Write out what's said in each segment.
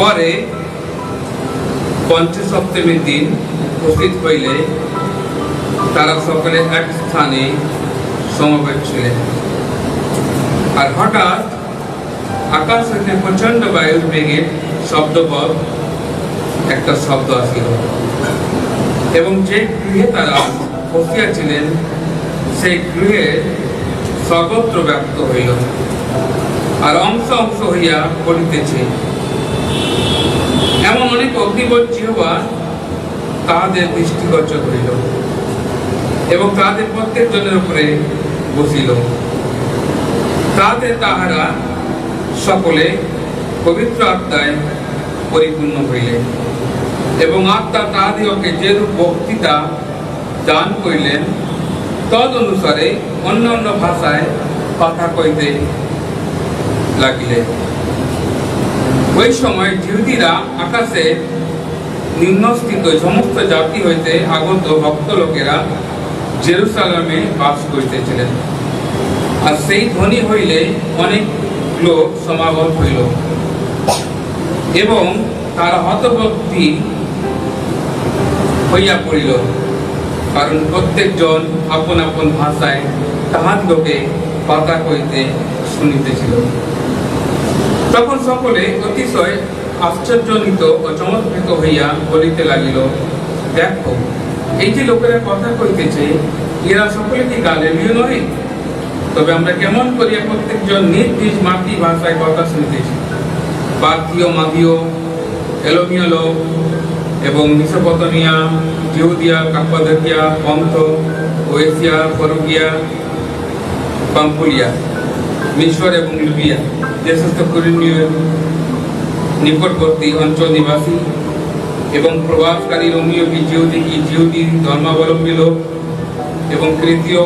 পরে পঞ্চসপ্তমীর দিন উপস্থিত হইলে তারা সকলে এক স্থানে সমবেত ছিলেন। আর হঠাৎ আকাশ হইতে প্রচন্ড বায়ুর বেগে শব্দপদ একটা শব্দ আসিল এবং যে গৃহে তারা বসিয়াছিলেন সেই গৃহে সর্বত্র ব্যাপ্ত হইল আর অংশ অংশ হইয়া পড়িতেছে। এমন অনেক অগ্নিবৎ জিহ্বা তাহাদের দৃষ্টিগোচর হইল এবং তাহাদের প্রত্যেক জনের উপরে বসিল। তাহারা সকলে পবিত্র আত্মায় পরিপূর্ণ হইলেন এবং আত্মা তাহাদিগকে যেরূপ বক্তৃতা দান করিলেন তদ অনুসারে অন্য অন্য ভাষায় কথা কইতে লাগিলেন। ওই সময় জিহুদীরা আকাশে নিম্নস্থিত সমস্ত জাতি হইতে আগত ভক্ত লোকেরা জেরুসালেমে বাস করিতেছিলেন। আর সেই ধ্বনি হইলে অনেক লোক সমাগত হইল এবং তারা হতভক্তি হইয়া পড়িল, কারণ প্রত্যেকজন আপন আপন ভাষায় তাহাদিগকে কথা কইতে শুনিতেছিল। তখন সকলে অতিশয় আশ্চর্যজনিত ও চমৎকৃত হইয়া বলিতে লাগিল, দেখো, এই যে লোকেরা কথা কইতেছে এরা সকলে কি গালিলীয় নয়? তবে আমরা কেমন করিয়া প্রত্যেকজন নিজ নিজ মাতৃভাষায় কথা শুনিতেছি। পার্থীয়, মাদীয়, এলোমীয় লোক এবং মেসোপটেমিয়া, ইহুদিয়া, কাপ্পাদোকিয়া, পন্থ ও এশিয়া, ফরুগিয়া, পাম্পুলিয়া, মিশর এবং লিবিয়া যে সমস্ত কুলীনীয় নিকটবর্তী অঞ্চল নিবাসী এবং প্রবাসকারী রোমীয় কি জিহুদি ধর্মাবলম্বী লোক এবং তৃতীয়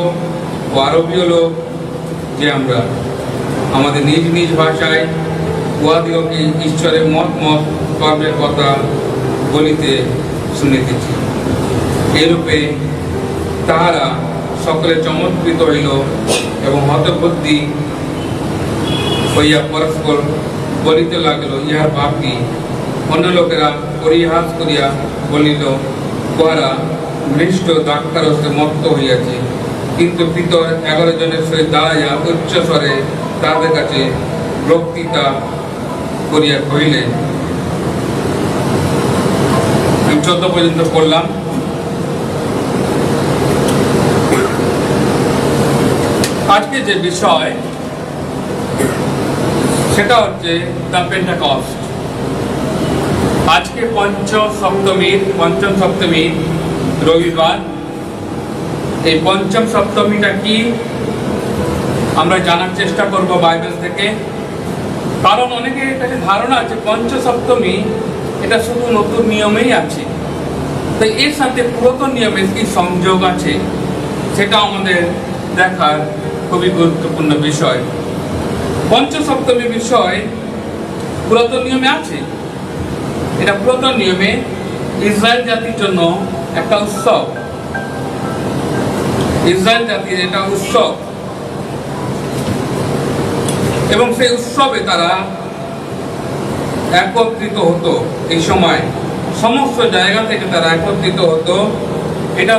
ও আরবীয় লোক, যে আমরা আমাদের নিজ নিজ ভাষায় উহাদিগকে ঈশ্বরের মত কর্মের কথা বলিতে শুনিতেছি। এরূপে তাহারা সকলে চমৎকৃত হইল এবং হতবুদ্ধি হইয়া পরস্পর বলিতে লাগিল, ইহার ভাব কি? অন্য লোকেরা পরিহাস করিয়া বলিল, উহারা মৃষ্ট দ্রাক্ষারসে মত্ত হইয়াছে। কিন্তু পিতর 11 জনের সহিত দাঁড়াইয়া উচ্চ স্বরে তাদের কাছে বক্তৃতা করিয়া কহিলেন। 14 পর্যন্ত পড়লাম। আজকে যে বিষয় সেটা হচ্ছে দ্য পেন্টেকস্ট। আজকে পঞ্চম সপ্তমীর রবিবার। এই পঞ্চম সপ্তমীটা কি আমরা জানার চেষ্টা করব বাইবেল থেকে, কারণ অনেকের কাছে ধারণা আছে পঞ্চ সপ্তমী এটা শুধু নতুন নিয়মেই আছে, তো এর সাথে পুরাতন নিয়মের কি সংযোগ আছে সেটা আমাদের দেখার খুবই গুরুত্বপূর্ণ বিষয়। পঞ্চ সপ্তমী বিষয় পুরাতন নিয়মে আছে। এটা পুরাতন নিয়মে ইসরায়েল জাতির জন্য একটা উৎসব, ইসরায়েল জাতির এটা উৎসব এবং সেই উৎসবে তারা একত্রিত হতো। এই সময় সমস্ত জায়গা থেকে তারা একত্রিত হতো। এটা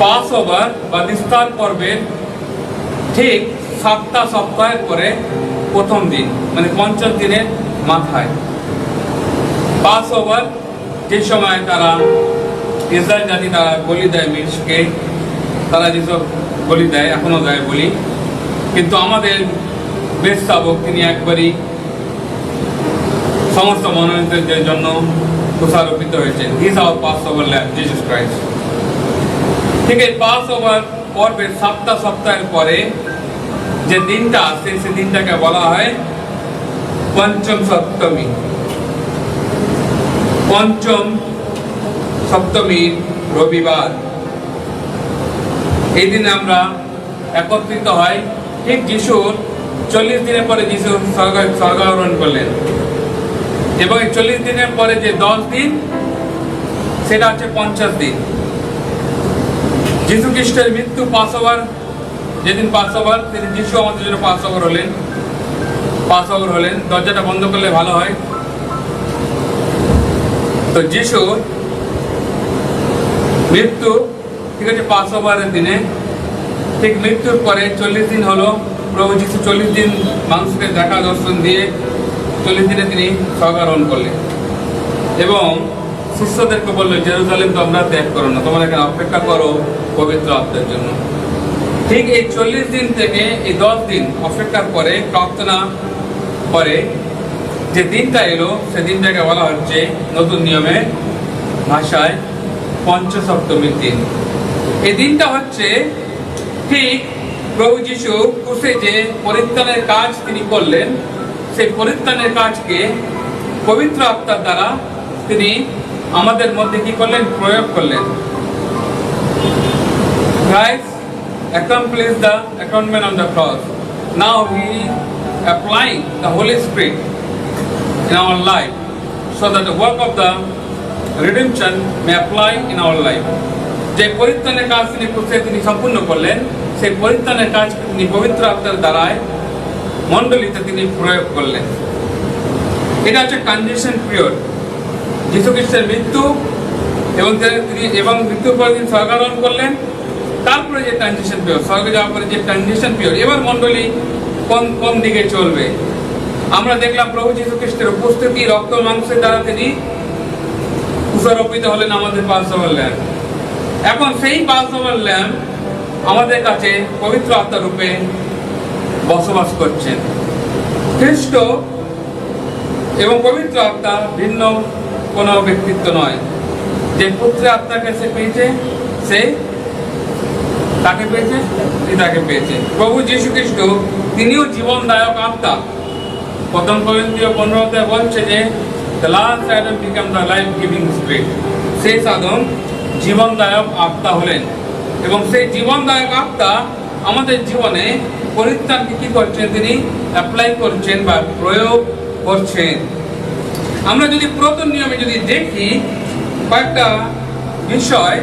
পাস ওভার বা নিস্তার পর্বের ঠিক 7টা সপ্তাহের পরে প্রথম দিন, মানে পঞ্চম দিনের মাথায় পাস ওভার, যে সময় তারা ইসরায়েল জাতি তারা বলি দেয় মিশকে, তারা যেসব বলি দেয় এখনো দেয় বলি, কিন্তু আমাদের বেশ শাবক তিনি একবারই সমস্ত মনোনীতদের জন্য প্রসারোপিত হয়েছেন। He is our pass over lamb, Jesus Christ. ঠিক এই পাস ওভার পর্বের 7টা সপ্তাহের পরে যে দিনটা আসে সে দিনটাকে বলা হয় পঞ্চম সপ্তমী। পঞ্চম সপ্তমীর রবিবার। এই দিনে আমরা একত্রিত হয় ঠিক যিশুর 40 দিনের পরে যিশু স্বর্গারোহণ করলেন, এবং এই 40 দিনের পরে যে 10 দিন সেটা হচ্ছে 50 দিন। যিশু খ্রিস্টের মৃত্যু পাসওভার, যেদিন পাসওভার সেদিন যিশু আমাদের জন্য পাসওভার হলেন। দরজাটা বন্ধ করলে ভালো হয়। তো যিশু মৃত্যু, ঠিক আছে, পাসওভারের দিনে, ঠিক মৃত্যুর পরে 40 দিন হলো প্রভু যিশু 40 দিন মানুষকে দেখা দর্শন দিয়ে 40 দিনে তিনি স্বর্গারোহণ করলেন এবং শিষ্যদেরকে বললেন, জেরুজালেম তোমরা ত্যাগ করো না, তোমরা এখানে অপেক্ষা করো পবিত্র আত্মার জন্য। ঠিক এই 40 দিন থেকে এই 10 দিন অপেক্ষার পরে, প্রার্থনা পরে যে দিনটা এলো, সে দিনটাকে বলা হচ্ছে নতুন নিয়মে ভাষায় পঞ্চসপ্তমীর দিন। এই দিনটা হচ্ছে ঠিক প্রভু যিশু ক্রুশে যে পরিত্রাণের কাজ তিনি করলেন, সেই পরিত্রাণের কাজকে পবিত্র আত্মার দ্বারা তিনি আমাদের মধ্যে কি করলেন, প্রয়োগ করলেন। Christ accomplished the atonement on the cross. Now he applying the Holy Spirit in our life, so that the work of the redemption may apply in our life. যে পরিত্রাণের কাজ তিনি ক্রুশে তিনি সম্পূর্ণ করলেন, সেই পরিত্রাণের কাজ তিনি পবিত্র আত্মার দ্বারায় মণ্ডলীতে তিনি প্রয়োগ করলেন। এটা হচ্ছে কন্ডিশন পিরিয়ড। যীশু খ্রিস্টের মৃত্যু এবং মৃত্যুর পরে তিনি স্বর্গারোহণ করলেন, তারপরে যে ট্রানজিশন পিরিয়ড, স্বর্গে যাওয়ার পরে যে ট্রানজিশন পিরিয়ড, এবার মণ্ডলী কোন দিকে চলবে। আমরা দেখলাম প্রভু যীশু খ্রিস্টের উপস্থিতি রক্ত মাংসের দ্বারা তিনি কুশারোপিত হলেন আমাদের পাসওভার ল্যাম্ব। এখন সেই পাসওভার ল্যাম্ব আমাদের কাছে পবিত্র আত্মা রূপে বসবাস করছেন। খ্রিস্ট এবং পবিত্র আত্মা ভিন্ন কোনো ব্যক্তিত্ব নয়। যে পুত্রের আত্মাকে সে পেয়েছে, সে তাকে পেয়েছে, পিতাকে পেয়েছে। প্রভু যীশু খ্রিস্ট তিনিও জীবনদায়ক আত্মা। প্রথম করিন্থীয় 15 বলছে যে the last Adam became the life giving spirit. শেষ আদম জীবনদায়ক আত্মা হলেন এবং সেই জীবনদায়ক আত্মা আমাদের জীবনে পরিত্রাণকে কি করছেন, তিনি অ্যাপ্লাই করছেন বা প্রয়োগ করছেন। আমরা যদি পুরাতন নিয়মে যদি দেখি কয়েকটা বিষয়,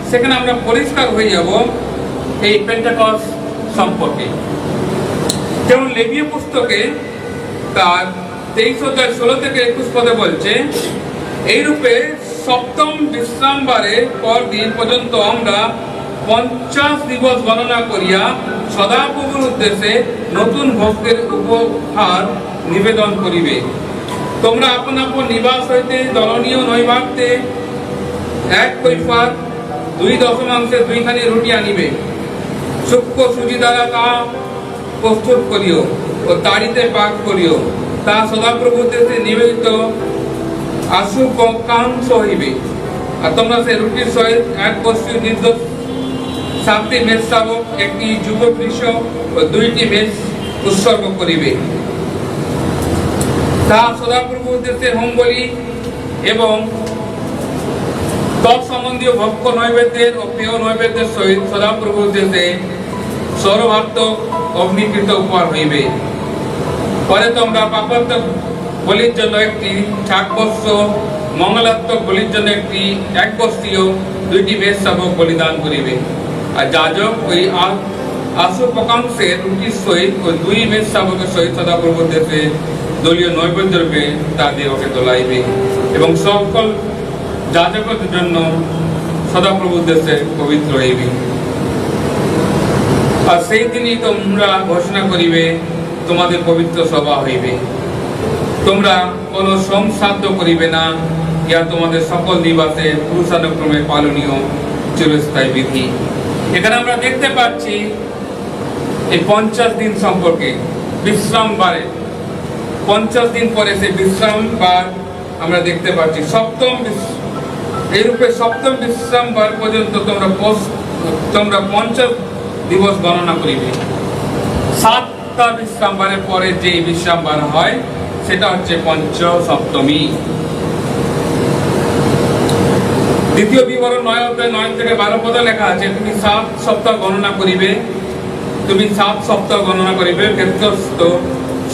সেখানে আমরা পরিষ্কার হয়ে যাব এই পেন্টেকস্ট সম্পর্কে। যেমন লেবীয় পুস্তকে তার 23 অধ্যায় 16 থেকে 21 পদে বলছে, এইরূপে সপ্তম বিশ্রামবারের পর দিন পর্যন্ত আমরা 50 দিবস গণনা করিয়া সদাপ্রভুর উদ্দেশ্যে নতুন ভোগের উপহার নিবেদন করিবে। তোমরা আপন আপন নিবাস হইতে দলনীয় নৈবাক্যে 1 কৈফার 2 দশমাংশে 2 খানি রুটি আনিবে। সূক্ষ্ম সুজি দ্বারা তা প্রস্তুত করিও ও তাড়িতে পাক করিও। তা সদাপ্রভুর উদ্দেশ্যে নিবেদিত আশুকাংশ হইবে। আর তোমরা সেই রুটির সহিত 1 বৎসর নির্দোষ 7টি মেষ শাবক, 1টি যুব বৃষ ও 2টি মেষ উৎসর্গ করিবে। তা সদাপ্রভুর উদ্দেশ্যে হোম বলি এবং তৎসম্বন্ধীয় ভক্ষ নৈবেদ্যের ও পেয় নৈবেদ্যের সহিত সদাপ্রভুর উদ্দেশ্যে সর্বাত্মক অগ্নিকৃত উপহার হইবে। পরে তোমরা পাপাত্মক বলির জন্য একটি 60 বৎস, মঙ্গলাত্মক বলির জন্য একটি 1 বৎসীয় 2টি মেষ শাবক বলিদান করিবে। আর যাজক ওই আশুকাংশের রুটির সহিত ওই 2 মেষ শাবকের সহিত সদাপ্রভুর উদ্দেশ্যে দলীয় নৈবেদ্য রূপে তা দেহকে তোলাইবে এবং সকল যাজকের জন্য সদাপ্রভুর উদ্দেশ্যে পবিত্র হইবে। আর সেই দিনই তোমরা ঘোষণা করিবে তোমাদের পবিত্র সভা হইবে। তোমরা কোনো শ্রমসাধ্য করিবে না, ইহা তোমাদের সকল নিবাসে পুরুষানুক্রমে পালনীয় চিরস্থায়ী বিধি। এখানে আমরা দেখতে পাচ্ছি এই 50 দিন সম্পর্কে। বিশ্রাম বারে 50 দিন পরে সেই বিশ্রাম বার আমরা দেখতে পাচ্ছি। এইরূপে সপ্তম বিশ্রাম বার পর্যন্ত তোমরা 50 দিবস গণনা করিবে। 7টা বিশ্রাম বারের পরে যে বিশ্রাম বার হয় সেটা হচ্ছে পঞ্চসপ্তমী। দ্বিতীয় বিবরণ 9 অধ্যায় 9 থেকে 12 পদে লেখা আছে, তুমি 7 সপ্তাহ গণনা করিবে, তুমি 7 সপ্তাহ গণনা করিবে, ক্ষেত্রস্থ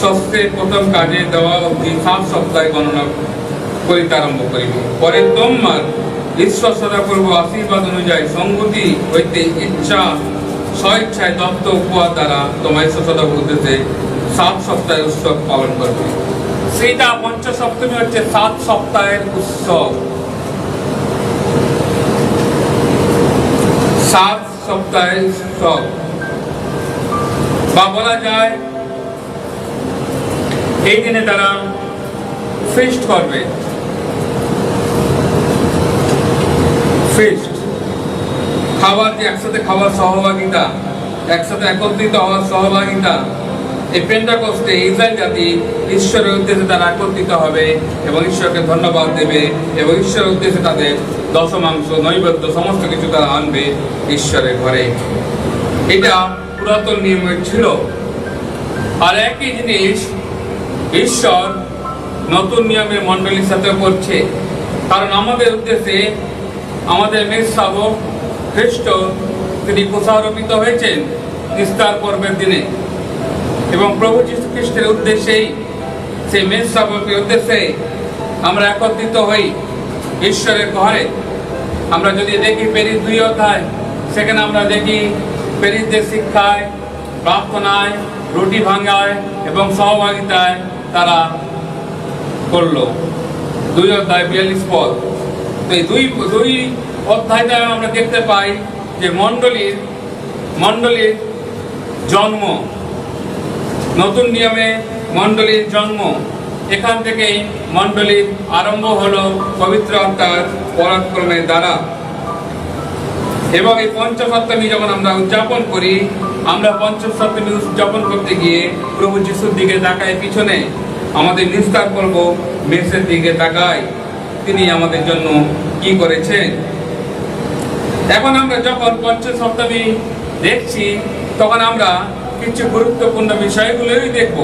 ষষ্ঠে প্রথম কাজে দেওয়া অবধি 7 সপ্তাহে গণনা করিতে আরম্ভ করিবে। পরে তোমার ঈশ্বর সদাপূর্ব আশীর্বাদ অনুযায়ী সংগতি হইতে ইচ্ছা স্বইচ্ছায় দত্ত উপহার দ্বারা তোমার ঈশ্বর সদাপূর্ব উদ্দেশ্যে 7 সপ্তাহের উৎসব পালন করবে। সেইটা পঞ্চসপ্তমী হচ্ছে 7 সপ্তাহের উৎসব। 7 সপ্তাহের উৎসব, বা বলা যায় এই দিনে তারা ফিস্ট করবে। ফিস্ট খাবার, যে একসাথে খাবার সহভাগিতা, একসাথে একত্রিত হওয়ার সহভাগিতা। এই পেন্টাকস্টে ইসরায়েল জাতি ঈশ্বরের উদ্দেশ্যে তারা একত্রিত হবে এবং ঈশ্বরকে ধন্যবাদ দেবে এবং ঈশ্বরের উদ্দেশ্যে তাদের দশমাংশ নৈবেদ্য সমস্ত কিছু তারা আনবে ঈশ্বরের ঘরে। এটা পুরাতন নিয়মে ছিল। আর একই জিনিস ঈশ্বর নতুন নিয়মের মণ্ডলীর সাথে করছে, কারণ আমাদের উদ্দেশ্যে আমাদের মেষশাবক খ্রিস্ট তিনি কুশারোপিত হয়েছেন ইস্তার পর্বের দিনে, এবং প্রভু যীশু খ্রিস্টের উদ্দেশ্যেই, সেই মেষশাবকের উদ্দেশ্যে আমরা একত্রিত হই ঈশ্বরের ঘরে। আমরা যদি দেখি পেরিস 2 অধ্যায়, সেখানে আমরা দেখি পেরিসদের শিক্ষায়, প্রার্থনায়, রুটি ভাঙায় এবং সহভাগিতায় তারা করলো। 2 অধ্যায় 42 পদ। তো এই দুই অধ্যায়টা আমরা দেখতে পাই যে মণ্ডলীর জন্ম, নতুন নিয়মে মণ্ডলীর জন্ম, এখান থেকেই মণ্ডলীর আরম্ভ হলো পবিত্র আত্মার পরাক্রমের দ্বারা। এবং এই পঞ্চসপ্তমী যখন আমরা উদযাপন করি, আমরা পঞ্চসপ্তমী উদযাপন করতে গিয়ে প্রভু যিশুর দিকে তাকাই, পিছনে আমাদের নিস্তার করব মেষের দিকে তাকাই, তিনি আমাদের জন্য কি করেছেন। এখন আমরা যখন পঞ্চসপ্তমী দেখছি, তখন আমরা কিছু গুরুত্বপূর্ণ বিষয়গুলোই দেখব।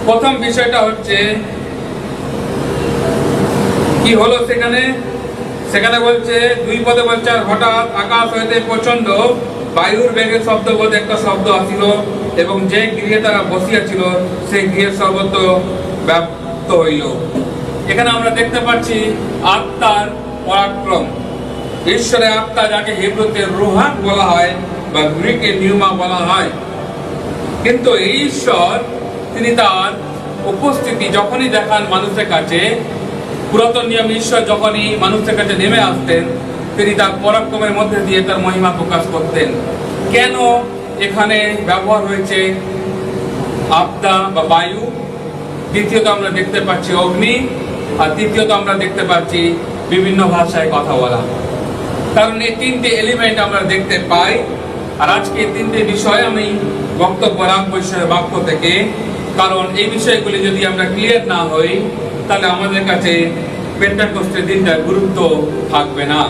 প্রথম বিষয়টা হচ্ছে কি হলো সেখানে বলছে 2 পদে বলছে, আর হঠাৎ আকাশ হইতে প্রচন্ড বায়ুর বেগের শব্দ বলতে একটা শব্দ আসিল, এবং যে গৃহে তারা বসিয়াছিল সেই গৃহের সর্বত্র ব্যাপ্ত হইল। এখানে আমরা দেখতে পাচ্ছি আত্মার পরাক্রম। ঈশ্বরের আত্মা, যাকে হিব্রুতে রুহাক বলা হয় বা গ্রিকে নিউমা বলা হয়, কিন্তু এই ঈশ্বর তিনি তার উপস্থিতি যখনই দেখান মানুষের কাছে, পুরাতন নিয়ম ঈশ্বর যখনই মানুষের কাছে নেমে আসতেন, তিনি তার পরাক্রমের মধ্যে দিয়ে তার মহিমা প্রকাশ করতেন। কেন এখানে ব্যবহার হয়েছে আত্মা বা বায়ু, দ্বিতীয়ত আমরা দেখতে পাচ্ছি অগ্নি, আর তৃতীয়ত আমরা দেখতে পাচ্ছি বিভিন্ন ভাষায় কথা বলা। কারণ এই 3টে এলিমেন্ট আমরা দেখতে পাই। আর আজকে 3টে বিষয় আমি বক্তব্য রাখবো ঈশ্বরের বাক্য থেকে, কারণ এই বিষয়গুলি যদি আমরা ক্লিয়ার না হই, তাহলে আমাদের কাছে পেন্টাকস্টের দিনটার গুরুত্ব থাকবে না।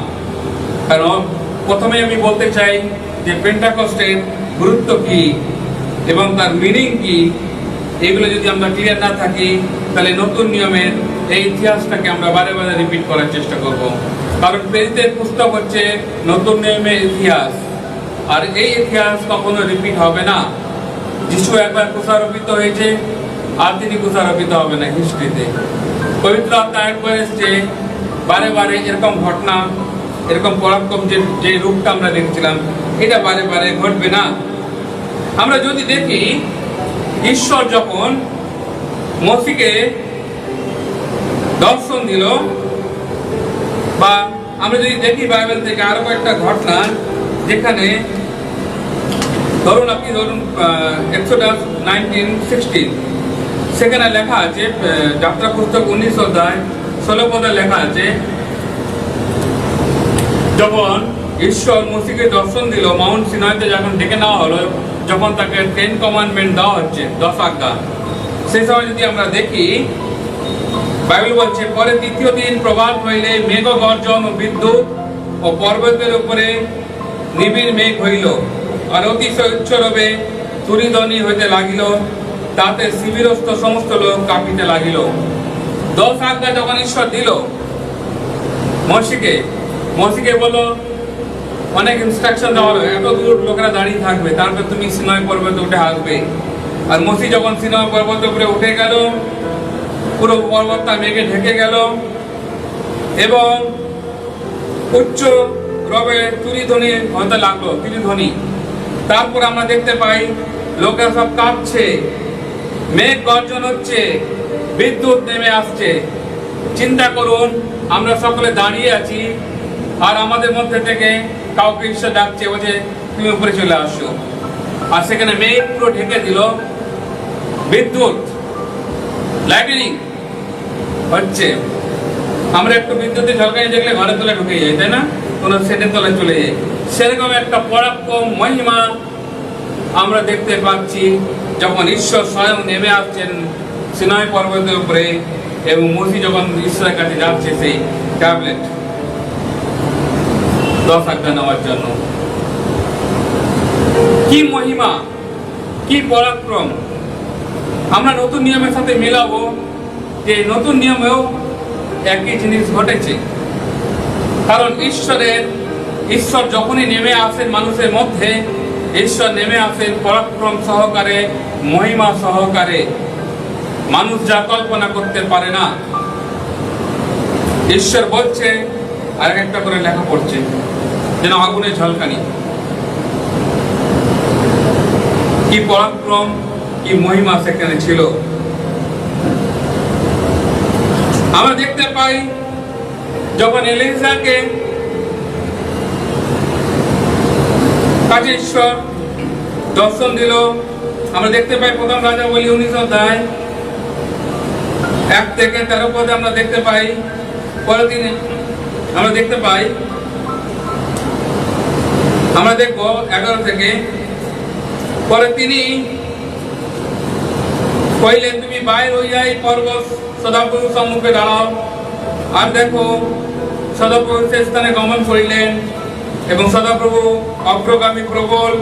কারণ প্রথমে আমি বলতে চাই যে পেন্টাকস্টের গুরুত্ব কি এবং তার মিনিং কি, এগুলো যদি আমরা ক্লিয়ার না থাকি, তাহলে নতুন নিয়মের এই ইতিহাসটাকে আমরা বারে বারে রিপিট করার চেষ্টা করব। কারণ পেরিসের পুস্তক হচ্ছে নতুন নিয়মের ইতিহাস, আর এই ইতিহাস কখনো রিপিট হবে না। যিশু একবার কুশারোপিত হয়েছে, আর তিনি কুশারোপিত হবে না হিস্ট্রিতে। পবিত্র আত্মা একবার এসছে, বারে বারে এরকম ঘটনা, এরকম পরাক্রম যে রূপটা আমরা দেখছিলাম, এটা বারে বারে ঘটবে না। আমরা যদি দেখি, ঈশ্বর যখন মসিকে দর্শন দিল, বা আমরা যদি দেখি বাইবেল থেকে আরো কয়েকটা ঘটনা, যেখানে ধরুন এক্সোডাস 19:16, সেখানে লেখা আছে, যাত্রা পুস্তক 19 অধ্যায় 16 পদে লেখা আছে, যখন ঈশ্বর মসিকে দর্শন দিল মাউন্ট সিনাইতে, যখন ডেকে নেওয়া হলো, যখন তাকে 10 কমান্ডমেন্ট দেওয়া হচ্ছে, 10 আজ্ঞা, সেই সময় যদি আমরা দেখি, বাইবেল বলছে, পরে 3য় দিন প্রভাত হইলে মেঘ গর্জন ও বিদ্যুৎ ও পর্বতের উপরে নিবিড় মেঘ হইল, আর অতিশয় উচ্চরবে তুরিধ্বনি হইতে লাগিল, তাতে শিবিরস্থ সমস্ত লোক কাঁপিতে লাগিল। 10 আজ্ঞা যখন ঈশ্বর দিল মসিকে বলল অনেক ইনস্ট্রাকশন দেওয়া হলো, এত দূর লোকেরা দাঁড়িয়ে থাকবে, তারপর তুমি সিনাই পর্বতে উঠে আসবে। আর মসি যখন সিনাই পর্বতের উপরে উঠে গেল, পুরো পর্বতটা মেঘে ঢেকে গেল এবং উচ্চ রবে তুরি ধ্বনি হতে লাগলো, ধ্বনি। তারপর আমরা দেখতে পাই লোকেরা সব কাঁপছে, মেঘ গর্জন হচ্ছে, বিদ্যুৎ নেমে আসছে। চিন্তা করুন, আমরা সকলে দাঁড়িয়ে আছি আর আমাদের মধ্যে থেকে কাউকে ঈশ্বর ডাকছে, বলছে তুমি উপরে চলে আসো। আর সেখানে মেঘ পুরো ঢেকে দিল, বিদ্যুৎ লাইটিনিং হচ্ছে। আমরা একটু বিদ্যুতের ঝলকানি দেখলে ঘরের তলায় ঢুকে যাই, তাই না? কোনো সেটের তলায় চলে যাই। সেরকম একটা পরাক্রম মহিমা আমরা দেখতে পাচ্ছি যখন ঈশ্বর স্বয়ং নেমে আসছেন সিনাই পর্বতের উপরে, এবং মসি যখন ঈশ্বরের কাছে যাচ্ছে সেই ট্যাবলেট 10 আজ্ঞা নেওয়ার জন্য। কি মহিমা, কি পরাক্রম! আমরা নতুন নিয়মের সাথে মেলাবো যে নতুন নিয়মেও একই জিনিস ঘটেছে। কারণ ঈশ্বর যখনই নেমে আসেন মানুষের মধ্যে, ঈশ্বর নেমে আসেন পরাক্রম সহকারে, মহিমা সহকারে, মানুষ যা কল্পনা করতে পারে না। ঈশ্বর বলছে, আর একটা করে লেখা পড়ছে যেন আগুনের ঝলকানি। কি পরাক্রম, কি মহিমা সেখানে ছিল! আমরা দেখতে পাই যখন এলিজাকে কাছে ঈশ্বর দর্শন দিল, আমরা দেখতে পাই প্রথম রাজাবলী 19 অধ্যায় 1 থেকে 13 পদে আমরা দেখতে পাই। পরের দিনে আমরা দেখতে পাই, আমরা দেখবো 11 থেকে। পরে তিনি কইলেন, তুমি বাইর হইয়া এই পর্বত সদাপ্রভু সম্মুখে দাঁড়াও। আর দেখো, সদাপ্রভু সে স্থানে গমন করিলেন এবং সদাপ্রভু অগ্রগামী প্রবল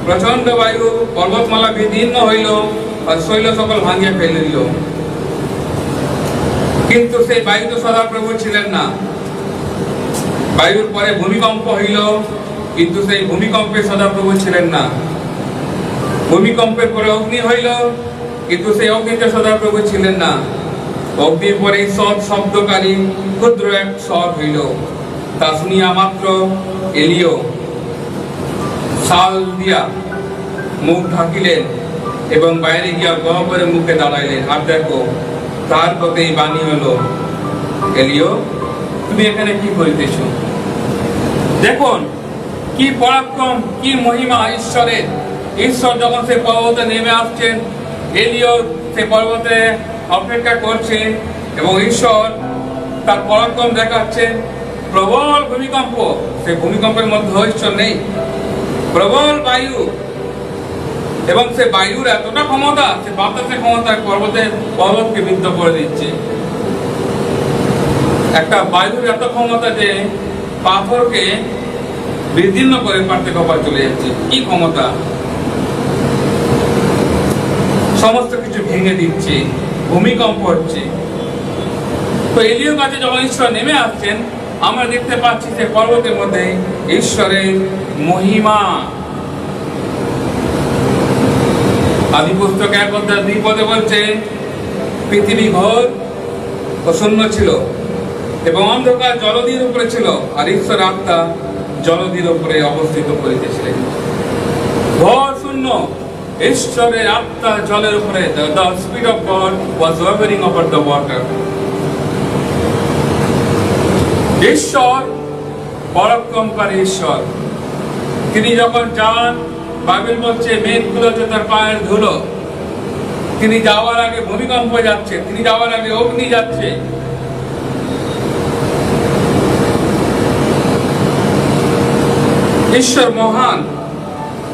প্রচন্ড বায়ু পর্বতমালা বিদীর্ণ হইল আর শৈল সকল ভাঙিয়া ফেলে দিল। কিন্তু সেই বায়ু তো সদাপ্রভু ছিলেন না। বায়ুর পরে ভূমিকম্প হইল, কিন্তু সেই ভূমিকম্পে সদাপ্রভু ছিলেন না। ভূমিকম্পের পরে অগ্নি হইল, কিন্তু সেই অগ্নিতে সদাপ্রভু ছিলেন না। অগ্নির পরে সৎ শব্দকারী ক্ষুদ্র এক স্বর হইল, তা শুনিয়া মাত্র এলিও শাল দিয়া মুখ ঢাকিলেন এবং বাইরে গিয়া গহ্বরের মুখে দাঁড়াইলেন। আর দেখো, তার কথাই বাণী হলো, এলিও তুমি এখানে কি করিতেছ? দেখুন কি পরাক্রম, কি মহিমা ঈশ্বরের! ঈশ্বর যখন সে পর্বতে নেমে আসছেন, এলিও সে পর্বতে অপেক্ষা করছে এবং ঈশ্বর তার পরাক্রম দেখাচ্ছেন। প্রবল ভূমিকম্প, সে ভূমিকম্পের মধ্যে ঈশ্বর নেই। প্রবল বায়ু, এবং সে বায়ুর এতটা ক্ষমতা, সে বাতাসের ক্ষমতা পর্বতকে বিদ্ধ করে দিচ্ছে। একটা বায়ুর এত ক্ষমতা যে পাথরকে বিদীর্ণ করে পারতে কপাল চলে যাচ্ছে। কি ক্ষমতা! সমস্ত কিছু ভেঙে দিচ্ছে, ভূমিকম্প হচ্ছে। তো এলিও কাছে যখন ঈশ্বর নেমে আসছেন, আমরা দেখতে পাচ্ছি যে পর্বতের মধ্যে ঈশ্বরের মহিমা। আদি পুস্তক 1 অধ্যায় 2 পদে বলছে, পৃথিবী ঘোর ও শূন্য ছিল এবং অন্ধকার জলধির উপরে ছিল, আর ঈশ্বর আত্মা জলধির উপরে অবস্থিত করিতেছিলেন। ঘোর শূন্য, ঈশ্বরের আত্মা জলের উপরে। The Spirit of God was hovering over the water. ঈশ্বর পরাক্রমকারী ঈশ্বর। তিনি যখন যান, বাইবেল বলছে মেঘগুলো হচ্ছে তার পায়ের ধুলো। তিনি যাওয়ার আগে ভূমিকম্প যাচ্ছে, তিনি যাওয়ার আগে অগ্নি যাচ্ছে। ঈশ্বর মহান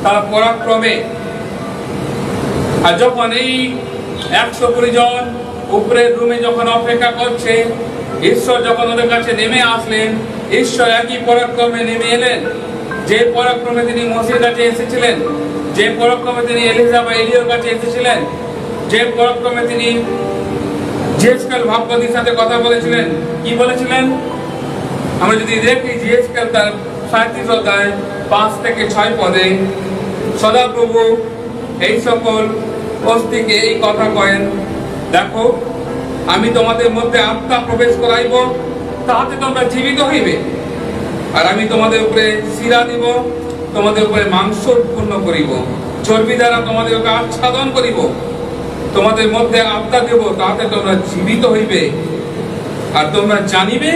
তার পরাক্রমে। আর যখন এই 120 জন উপরের রুমে যখন অপেক্ষা করছে, ঈশ্বর যখন ওদের কাছে নেমে আসলেন, ঈশ্বর একই পরাক্রমে নেমে এলেন। যে পরাক্রমে তিনি মোসের কাছে এসেছিলেন, যে পরাক্রমে তিনি এলিজা বা এলিওর কাছে এসেছিলেন, যে পরাক্রমে তিনি জেসকেল ভাবগতির সাথে কথা বলেছিলেন। কি বলেছিলেন? আমরা যদি দেখি জেসকেল তার 37 অধ্যায় 5 থেকে 6 পদে সদাপ্রভু এই সকল অস্থিকে এই কথা কয়েন, দেখো আমি তোমাদের মধ্যে আত্মা প্রবেশ করাইব, তাহাতে তোমরা জীবিত হইবে। আর আমি তোমাদের উপরে শিরা দিব, তোমাদের উপরে মাংস উৎপন্ন করিব, চর্বি দ্বারা তোমাদেরকে আচ্ছাদন করিব, তোমাদের মধ্যে আত্মা দেব, তাহাতে তোমরা জীবিত হইবে। আর তোমরা জানিবে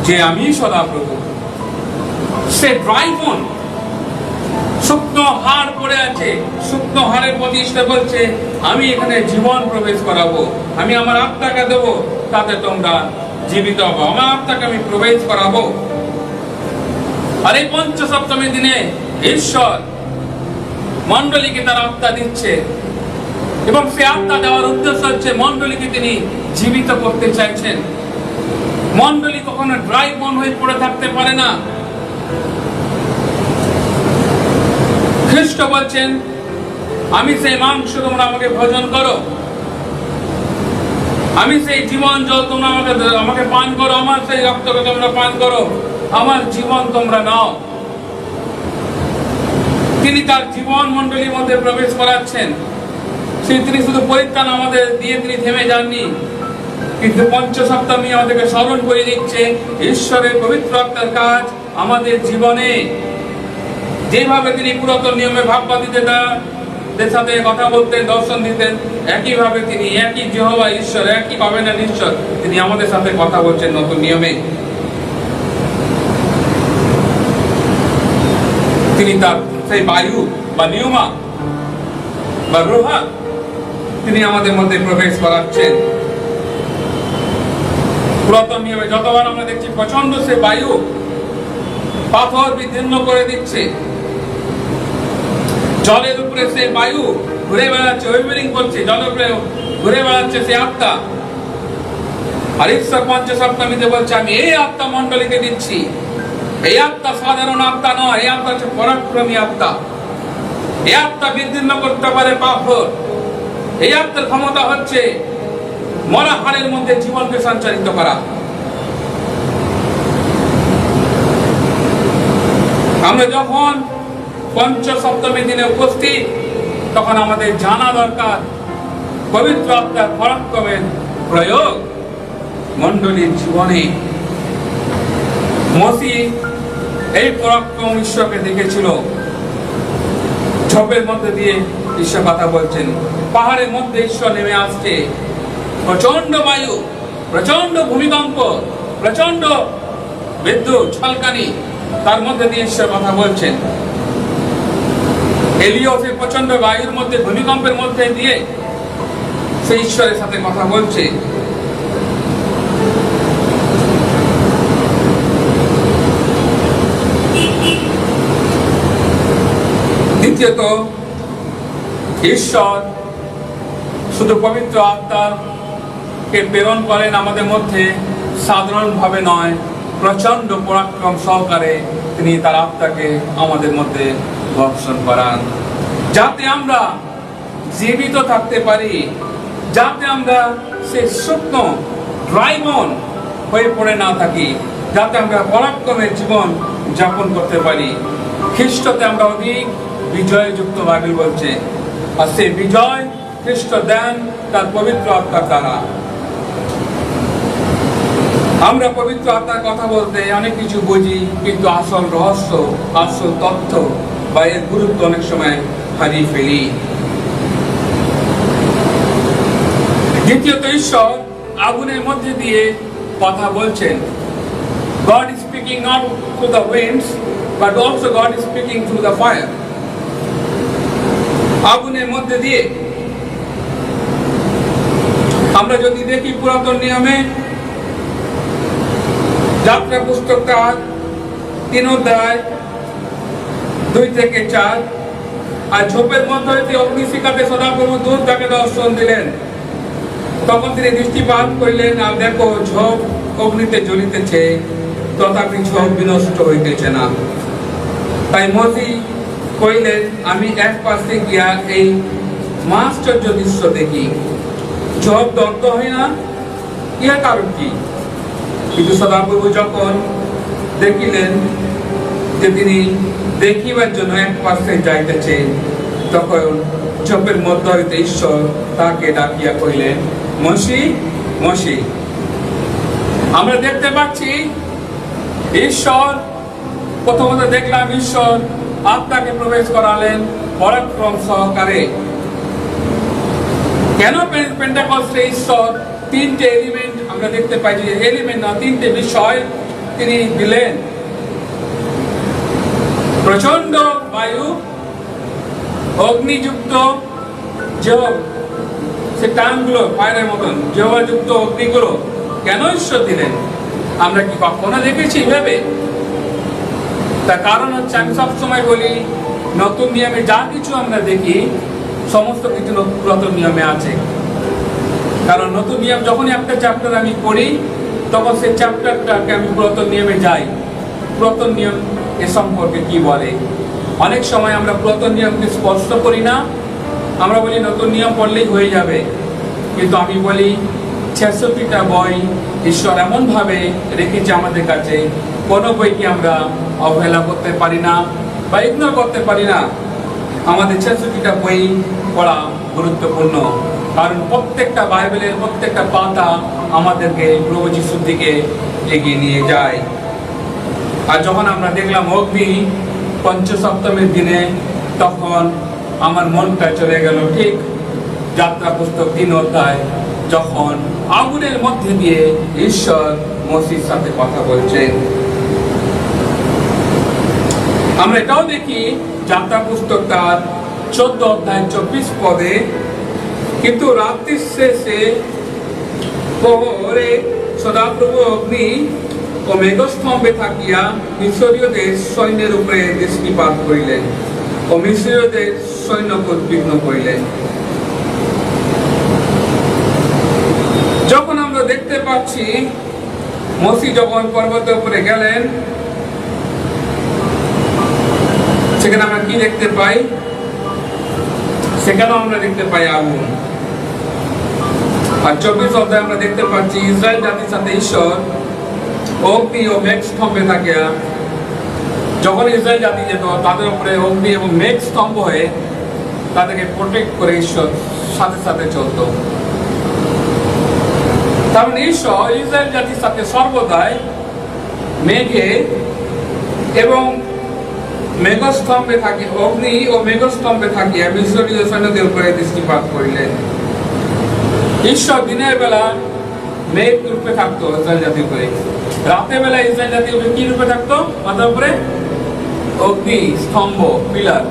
যে আমি সদাপ্রভু। সে ড্রাই বোন, শুকনো হাড় পড়ে আছে, শুকনো হাড়ের প্রতি ঈশ্বর বলছে আমি এখানে জীবন প্রবেশ করাবো, আমি আমার আত্মাকে দেব, তাতে তোমরা জীবিত হবো, আমার আত্মাকে আমি প্রবেশ করাবো। আর এই পঞ্চ সপ্তমী দিনে ঈশ্বর মণ্ডলীকে তার আত্মা দিচ্ছে, এবং সে আত্মা দেওয়ার উদ্দেশ্য হচ্ছে মণ্ডলীকে তিনি জীবিত করতে চাইছেন। মণ্ডলী কখনো ড্রাই বোন হয়ে পড়ে থাকতে পারে না। খ্রিস্ট বলছেন আমি সেই মাংস, তোমরা আমাকে ভোজন করো, আমি সেই জীবন জল, তোমরা আমাকে পান করো, আমার সেই রক্তকে তোমরা পান করো, আমার জীবন তোমরা নাও। তিনি তার জীবন মণ্ডলীর মধ্যে প্রবেশ করাচ্ছেন। তিনি শুধু পরিত্রাণ আমাদের দিয়ে তিনি থেমে যাননি, কিন্তু পঞ্চ সপ্তমী আমাদেরকে স্মরণ করে দিচ্ছে ঈশ্বরের পবিত্র আত্মার কাজ আমাদের জীবনে। যেভাবে তিনি পুরাতন নিয়মে ভাববাদীদের সাথে কথা বলতেন, দর্শন দিতেন, একইভাবে তিনি একই যেহোবা ঈশ্বর, একই কভেনান্ট ঈশ্বর, তিনি আমাদের সাথে কথা বলছেন নতুন নিয়মে। তিনি তার সেই বায়ু বা নিয়মা বা রোহা তিনি আমাদের মধ্যে প্রবেশ করাচ্ছেন। পুরাতন নিয়মে যতবার আমরা দেখছি প্রচন্ড সে বায়ু পাথর বিদীর্ণ করে দিচ্ছে, জলের উপরে সে বায়ু ঘুরে বেড়াচ্ছে, ওয়েভিং করছে, জলের উপরে ঘুরে বেড়াচ্ছে সে আত্মা। আর ঈশ্বর পঞ্চ সপ্তমীতে বলছে আমি এই আত্মা মণ্ডলীকে দিচ্ছি। এই আত্মা সাধারণ আত্মা নয়, এই আত্মা হচ্ছে পরাক্রমী আত্মা। এই আত্মা বিদীর্ণ করতে পারে পাথর। এই আত্মার ক্ষমতা হচ্ছে মরা হাড়ের মধ্যে জীবনকে সঞ্চারিত করা। আমরা যখন পঞ্চ সপ্তমী দিনে উপস্থিত, তখন আমাদের জানা দরকার পবিত্র আত্মার পরাক্রমের প্রয়োগ মণ্ডলীর জীবনে। মসি এই পরাক্রম ঈশ্বরকে দেখেছিল। ঝোপের মধ্যে দিয়ে ঈশ্বর কথা বলছেন, পাহাড়ের মধ্যে ঈশ্বর নেমে আসছে, প্রচন্ড বায়ু, প্রচন্ড ভূমিকম্প, প্রচন্ড বিদ্যুৎ ঝলকানি, তার মধ্যে দিয়ে ঈশ্বর কথা বলছেন। এলিও সেই প্রচন্ড বায়ুর মধ্যে, ভূমিকম্পের মধ্যে দিয়ে সেই ঈশ্বরের সাথে কথা বলছে। দ্বিতীয়ত, ঈশ্বর শুধু পবিত্র আত্মাকে প্রেরণ করেন আমাদের মধ্যে সাধারণভাবে নয়, প্রচন্ড পরাক্রম সহকারে তিনি তার আত্মাকে আমাদের মধ্যে বর্ষণ করান, যাতে আমরা জীবিত থাকতে পারি, যাতে আমরা সে শুকনো ড্রাই বোন হয়ে পড়ে না থাকি, যাতে আমরা পরাক্রমের জীবন যাপন করতে পারি। খ্রিস্টতে আমরা অধিক বিজয়যুক্ত, বাইবেল বলছে, আর সেই বিজয় খ্রিস্ট দেন তার পবিত্র আত্মার দ্বারা। আমরা পবিত্র আত্মার কথা বলতে অনেক কিছু বুঝি, কিন্তু আসল রহস্য, আসল তথ্য বা এর গুরুত্ব অনেক সময় হারিয়ে ফেলি। দ্বিতীয়ত, ঈশ্বর আগুনের মধ্যে দিয়ে কথা বলছেন। God is speaking not through the winds, but also God is speaking through the fire. আগুনের মধ্যে দিয়ে আমরা যদি দেখি পুরাতন নিয়মে যাত্রা পুস্তকটা 3 অধ্যায় 2 থেকে 4, আর ঝোপের মধ্যে হইতে অগ্নিশিখাতে সদাপ্রভু দূত তাকে দর্শন দিলেন। তখন তিনি দৃষ্টিপাত করিলেন, আর দেখো ঝোপ অগ্নিতে জ্বলিতেছে, তথাপি ঝোপ বিনষ্ট হইতেছে না। তাই মসি কইলেন, আমি এক পাশে গিয়া এই আশ্চর্য দৃশ্য দেখি, ঝোপ দগ্ধ হয় না, ইহা কারণ কি? কিন্তু সদাপ্রভু যখন দেখিলেন যে তিনি দেখিবার জন্য এক পাশে যাইতেছেন, তখন ঝোপের মধ্য হইতে ঈশ্বর তাকে ডাকিয়া কইলেন, মসি, মসি। আমরা দেখতে পাচ্ছি ঈশ্বর, প্রথমত দেখলাম ঈশ্বর আত্মাকে প্রবেশ করালেন পরাক্রম সহকারে। কেন পেন্টেকস্টে ঈশ্বর তিনটে এলিমেন্ট আমরা দেখতে পাই, যে এলিমেন্ট না, তিনটে বিষয় তিনি দিলেন। প্রচন্ড বায়ু, অগ্নিযুক্ত জল, সে টানগুলো ফায়ারের মতন জলযুক্ত অগ্নিগুলো কেন ঈশ্বর দিলেন? আমরা কি কখনো দেখেছি ভেবে? তার কারণ হচ্ছে, আমি সবসময় বলি, নতুন নিয়মে যা কিছু আমরা দেখি সমস্ত কিছু পুরাতন নিয়মে আছে। কারণ নতুন নিয়ম যখনই একটা চ্যাপ্টার আমি পড়ি, তখন সেই চ্যাপ্টারটাকে আমি পুরাতন নিয়মে যাই, পুরাতন নিয়ম এ সম্পর্কে কি বলে। অনেক সময় আমরা পুরাতন নিয়মকে স্পষ্ট করি না, আমরা বলি নতুন নিয়ম পড়লেই হয়ে যাবে। কিন্তু আমি বলি 66টা বই ঈশ্বর এমনভাবে রেখেছে আমাদের কাছে, কোনো বইকে আমরা অবহেলা করতে পারি না বা ইগনোর করতে পারি না। আমাদের 66টা বই পড়া গুরুত্বপূর্ণ, কারণ প্রত্যেকটা বাইবেলের প্রত্যেকটা পাতা আমাদেরকে প্রভু যিশুর দিকে এগিয়ে নিয়ে যায়। আর যখন আমরা দেখলাম অগ্নি পঞ্চসপ্তমীর দিনে, তখন আমার মনটা চলে গেল ঠিক যাত্রা পুস্তক 3 অধ্যায়, যখন আগুনের মধ্যে দিয়ে ঈশ্বর মসির সাথে কথা বলছেন। আমরা এটাও দেখি যাত্রা পুস্তক তার 14 অধ্যায় 24 পদে, কিন্তু রাত্রির শেষে প্রহরে সদাপ্রভু অগ্নি ও মেঘস্তম্ভে থাকিয়া মিশরীয়দের সৈন্যের উপরে দৃষ্টিপাত করিলেন ও মিশরীয়দের সৈন্যকে উদ্বিগ্ন করিলেন। যখন আমরা দেখতে পাচ্ছি মসি যখন পর্বতের উপরে গেলেন, সেখানে আমরা কি দেখতে পাই? সেখানেও আমরা দেখতে পাই আগুন। আর 24 অধ্যায়ে আমরা দেখতে পাচ্ছি ইসরায়েল জাতির সাথে ঈশ্বর অগ্নি ও মেঘ স্তম্ভে থাকিয়া, যখন ইসরায়েল জাতি যেত তাদের উপরে অগ্নি এবং মেঘ স্তম্ভ হয়ে তাদেরকে প্রোটেক্ট করে ঈশ্বর সাথে সাথে চলত। কারণ ঈশ্বর ইসরায়েল জাতির সাথে সর্বদাই মেঘে এবং মেঘস্তম্ভে থাকে, অগ্নি ও মেঘস্তম্ভে থাকিয়া মিশরীয় সৈন্যদের উপরে দৃষ্টিপাত করিলেন। ঈশ্বর দিনের বেলা মেঘ রূপে থাকতো ইসরায়েল জাতির উপরে, রাতের বেলা ইসরায়েল জাতির উপরে কি রূপে থাকতো? মাথার উপরে অগ্নি স্তম্ভ, পিলার।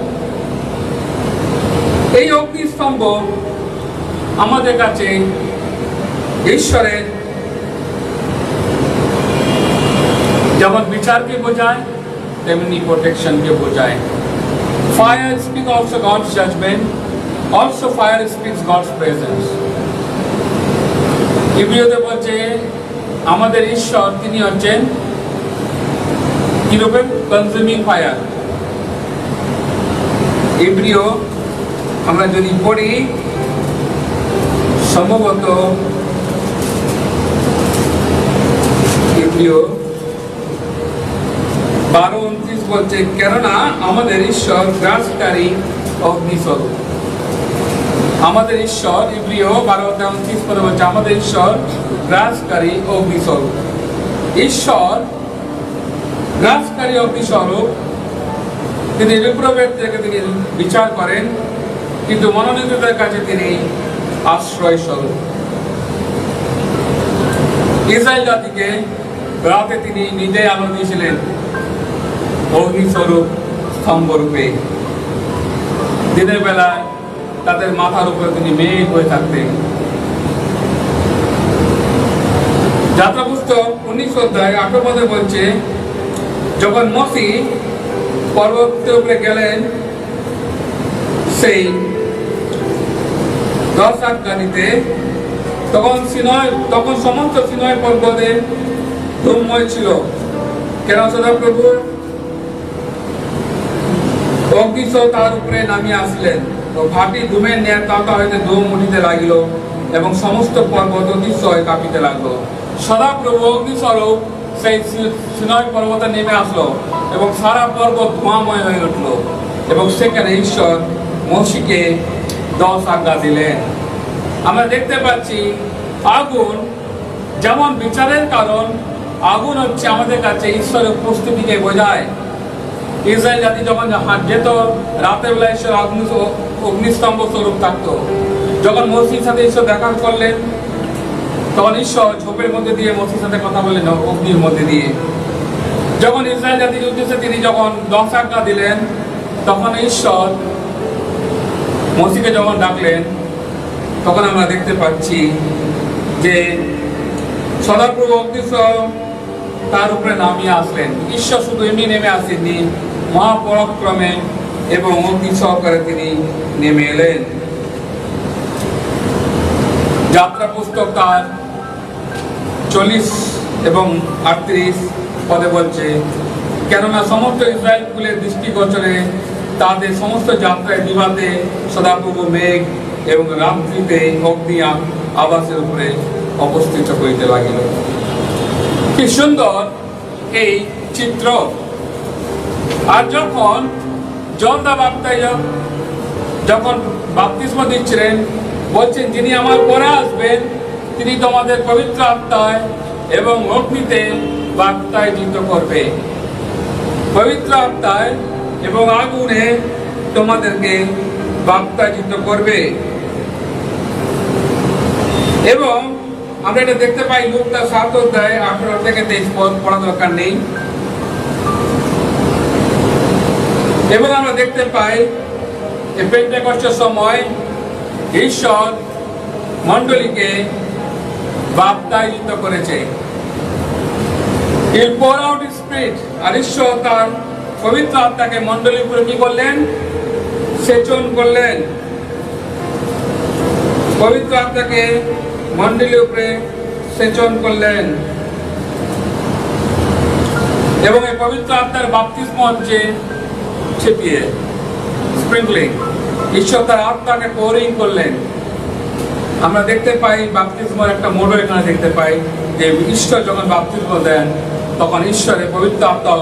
এই অগ্নি স্তম্ভ আমাদের কাছে ঈশ্বরের যেমন বিচারকে বোঝায়, তেমনি প্রোটেকশনকে বোঝায়। Fire speaks also God's judgment, also fire speaks God's presence. ইব্রিয়তে বলছে আমাদের ঈশ্বর তিনি হচ্ছেন কিরূপে? Consuming fire. ইব্রিয় আমরা যদি পড়ি, সম্ভবত ইব্রিয় 12:29 বলছে, কেননা আমাদের ঈশ্বর গ্রাসকারী অগ্নিস্বরূপ। আমাদের ঈশ্বর, ইব্রিয় 12:29 পরে বলছে আমাদের ঈশ্বর গ্রাসকারী অগ্নিস্বরূপ। ঈশ্বর গ্রাসকারী অগ্নিস্বরূপ, তিনি বিপ্রবেদ থেকে তিনি বিচার করেন, কিন্তু মনোনীতদের কাছে তিনি আশ্রয় স্বরূপ। ইসরায়েল জাতিকে রাতে তিনি নিজে আলো দিয়েছিলেন অগ্নিস্বরূপ স্তম্ভ রূপে, দিনের বেলায় তাদের মাথার উপরে তিনি মেঘ হয়ে থাকতেন। যাত্রা পুস্তক 19 অধ্যায় 8 পদে বলছে, যখন মসি পর্বতের উপরে গেলেন সেই 10 আজ্ঞানিতে, তখন সমস্ত সিনয় পর্বতে ধূমময় ছিল। কেন? সদাপ্রভু অগ্নিস্বর তার উপরে নামিয়ে আসলেন ও ভাটি ধূমের ন্যায় তাতা হইতে ধূম উঠিতে লাগিল এবং সমস্ত পর্বত অতিশয় কাঁপিতে লাগলো। সদাপ্রভু অগ্নিস্বরূপ সেই সিনয় পর্বতে নেমে আসলো এবং সারা পর্বত ধোঁয়াময় হয়ে উঠলো এবং সেখানে ঈশ্বর মসিকে 10 আজ্ঞা দিলেন। আমরা দেখতে পাচ্ছি আগুন যেমন বিচারের কারণ, আগুন হচ্ছে আমাদের কাছে ঈশ্বরের উপস্থিতিকে বোঝায়। ইসরায়েল জাতি যখন যেত রাতের বেলা ঈশ্বর অগ্নিস্তম্ভ স্বরূপ থাকতো। যখন মসির সাথে ঈশ্বর দেখা করলেন তখন ঈশ্বর ঝোপের মধ্যে দিয়ে মসির সাথে কথা বললেন অগ্নির মধ্যে দিয়ে। যখন ইসরায়েল জাতির উদ্দেশ্যে তিনি যখন 10 আজ্ঞা দিলেন তখন ঈশ্বর মসিকে যখন ডাকলেন তখন আমরা দেখতে পাচ্ছি যে সদাপ্রভু অগ্নিস্বর তার উপরে নামিয়ে আসলেন। ঈশ্বর শুধু এমনি নেমে আসেননি, মহাপরাক্রমে এবং অগ্নি সহকারে তিনি নেমে এলেন। যাত্রা পুস্তক তার 40 এবং 38 পদে বলছে, কেননা সমস্ত ইসরায়েল কুলের দৃষ্টিগোচরে তাদের সমস্ত যাত্রায় দিবাতে সদাপ্রভু মেঘ এবং রাত্রিতে অগ্নি আবাসের উপরে অবস্থিত হইতে লাগিল। কি সুন্দর এই চিত্র। আর যখন জন দা বাপ্তাইজক যখন বাপ্তিস্ম দিচ্ছিলেন বলছেন, যিনি আমার পরে আসবেন তিনি তোমাদের পবিত্র আত্মায় এবং অগ্নিতে বাপ্তায়িত করবে। পবিত্র আত্মায় এবং আগুনে তোমাদেরকে বাপ্তায়িত করবে। এবং আমরা এটা দেখতে পাই লুক তার 7 অধ্যায় 18 থেকে 23 পদ, পড়া দরকার নেই। এবং আমরা দেখতে পাই এই পেন্টেকস্টের সময় ঈশ্বর মণ্ডলীকে বাপ্তায়িত করেছে। He'll pour out his spirit, আর ঈশ্বর তার পবিত্র আত্মাকে মণ্ডলীর উপরে কি করলেন? সেচন করলেন। পবিত্র আত্মাকে মণ্ডলীর উপরে সেচন করলেন। এবং এই পবিত্র আত্মার বাপ্তিস্ম হচ্ছে ছিটিয়ে, স্প্রিংকলিং। ঈশ্বর তার আত্মাকে পোরিং করলেন। আমরা দেখতে পাই বাপ্তিস্মের একটা মোড় এখানে দেখতে পাই যে ঈশ্বর যখন বাপ্তিস্ম দেন তখন ঈশ্বরের পবিত্র আত্মা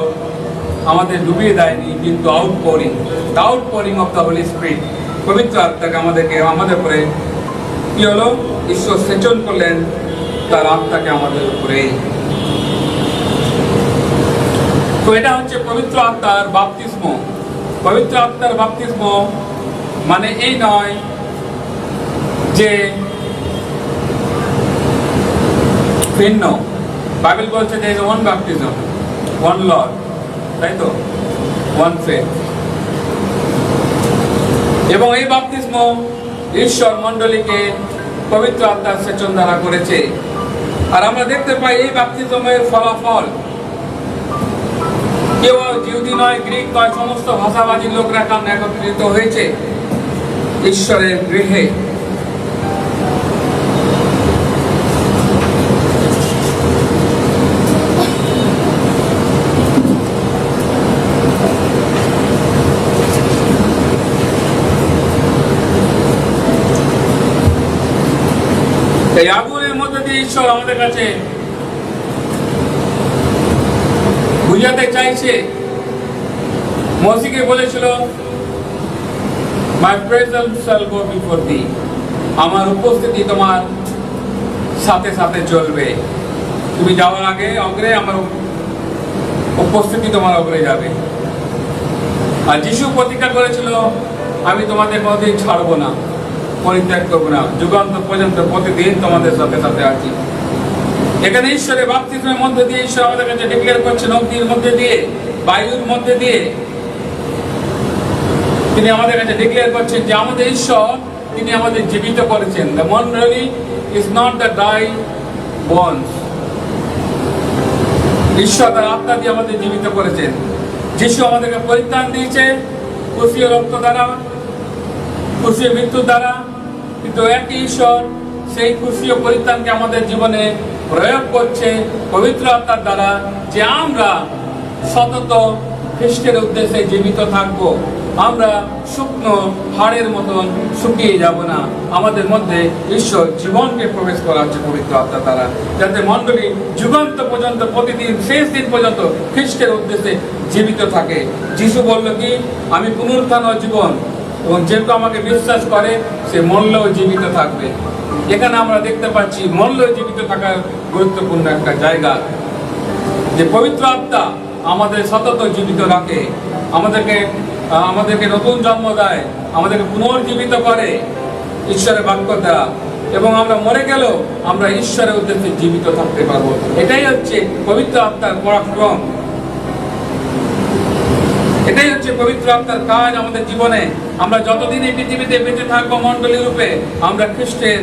আমাদের ডুবিয়ে দেয়নি, কিন্তু আউটপোরিং অফ দ্য হোলি স্পিরিট, পবিত্র আত্মাকে আমাদের উপরে কি হলো? ঈশ্বর সেচন করলেন তার আত্মাকে আমাদের উপরে। তো এটা হচ্ছে পবিত্র আত্মার বাপ্তিস্ম। পবিত্র আত্মার বাপ্তিস্ম মানে এই নয় যে ভিন্ন। বাইবেল বলছে যে ওয়ান বাপ্তিজম, ওয়ান লর্ড, তাই তো, ওয়ান ফেথ। এবং এই বাপ্তিস্ম ঈশ্বর মণ্ডলীকে পবিত্র আত্মার সেচন দ্বারা করেছে। আর আমরা দেখতে পাই এই বাপ্তিস্মের ফলাফল কেবল জিহুদি নয়, গ্রিক নয়, সমস্ত ভাষাভাষী লোকরা এখানে একত্রিত হয়েছে ঈশ্বরের গৃহে। এই আগুনের মধ্যে দিয়ে ঈশ্বর আমাদের কাছে বুঝাতে চাইছে। মসিকে বলেছিল, মাই প্রেজেন্স শ্যাল গো বিফোর থি, আমার উপস্থিতি তোমার সাথে সাথে চলবে। তুমি যাওয়ার আগে অগ্রে আমার উপস্থিতি তোমার অগ্রে যাবে। আর যিশু প্রতিজ্ঞা করেছিল, আমি তোমাদের মধ্যে ছাড়বো না, পরিত্যাগ করবো না, যুগান্ত পর্যন্ত প্রতিদিন তোমাদের সাথে সাথে আছি। এখানে ঈশ্বরের বাপ্তিস্মের মধ্যে দিয়ে ঈশ্বর আমাদের কাছে ডিক্লেয়ার করছেন, অগ্নির মধ্যে দিয়ে, বায়ুর মধ্যে দিয়ে তিনি আমাদের কাছে ডিক্লেয়ার করছেন যে আমাদের ঈশ্বর, তিনি আমাদের জীবিত করেছেন। The Mondoli is not the dry bones. ঈশ্বর তার আত্মা দিয়ে আমাদের জীবিত করেছেন। যিশু আমাদেরকে পরিত্রাণ দিয়েছে ক্রুশীয় রক্ত দ্বারা, ক্রুশীয় মৃত্যু দ্বারা, কিন্তু একই ঈশ্বর সেই ক্রুশীয় পরিত্রাণকে আমাদের জীবনে প্রয়োগ করছে পবিত্র আত্মার দ্বারা, যে আমরা সতত খ্রিস্টের উদ্দেশ্যে জীবিত থাকবো। আমরা শুকনো হাড়ের মতন শুকিয়ে যাব না। আমাদের মধ্যে ঈশ্বর জীবনকে প্রবেশ করাচ্ছে পবিত্র আত্মা দ্বারা, যাতে মণ্ডলী যুগান্ত পর্যন্ত প্রতিদিন শেষ দিন পর্যন্ত খ্রিস্টের উদ্দেশ্যে জীবিত থাকে। যিশু বলল কি, আমি পুনরুত্থান ও জীবন, এবং যে কেউ আমাকে বিশ্বাস করে সে মরলেও জীবিত থাকবে। এখানে আমরা দেখতে পাচ্ছি মরলেও জীবিত থাকার গুরুত্বপূর্ণ একটা জায়গা, যে পবিত্র আত্মা আমাদের সতত জীবিত রাখে, আমাদেরকে নতুন জন্ম দেয়, আমাদেরকে পুনর্জীবিত করে ঈশ্বরের বাক্য দ্বারা, এবং আমরা মরে গেলেও আমরা ঈশ্বরের উদ্দেশ্যে জীবিত থাকতে পারবো। এটাই হচ্ছে পবিত্র আত্মার পরাক্রম, এটাই হচ্ছে পবিত্র আত্মার কাজ আমাদের জীবনে। আমরা যতদিন এই পৃথিবীতে বেঁচে থাকবো মণ্ডলী রূপে, আমরা খ্রিস্টের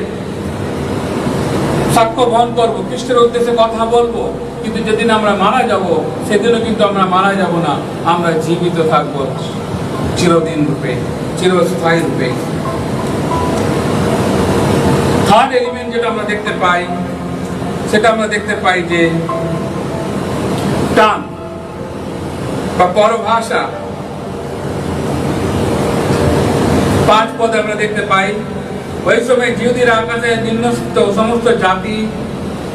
সাক্ষ্য বহন করবো, খ্রিস্টের উদ্দেশ্যে কথা বলবো। কিন্তু যেদিন আমরা মারা যাব, সেদিনও কিন্তু আমরা মারা যাব না, আমরা জীবিত থাকবো চিরদিন রূপে, চিরস্থায়ী রূপে। থার্ড এলিমেন্ট যেটা আমরা দেখতে পাই, সেটা আমরা দেখতে পাই যে টান বা পরভাষা। 5 পদে আমরা দেখতে পাই, ওই সময় জিহুদীরা আকাশে নিম্নস্থিত সমস্ত জাতি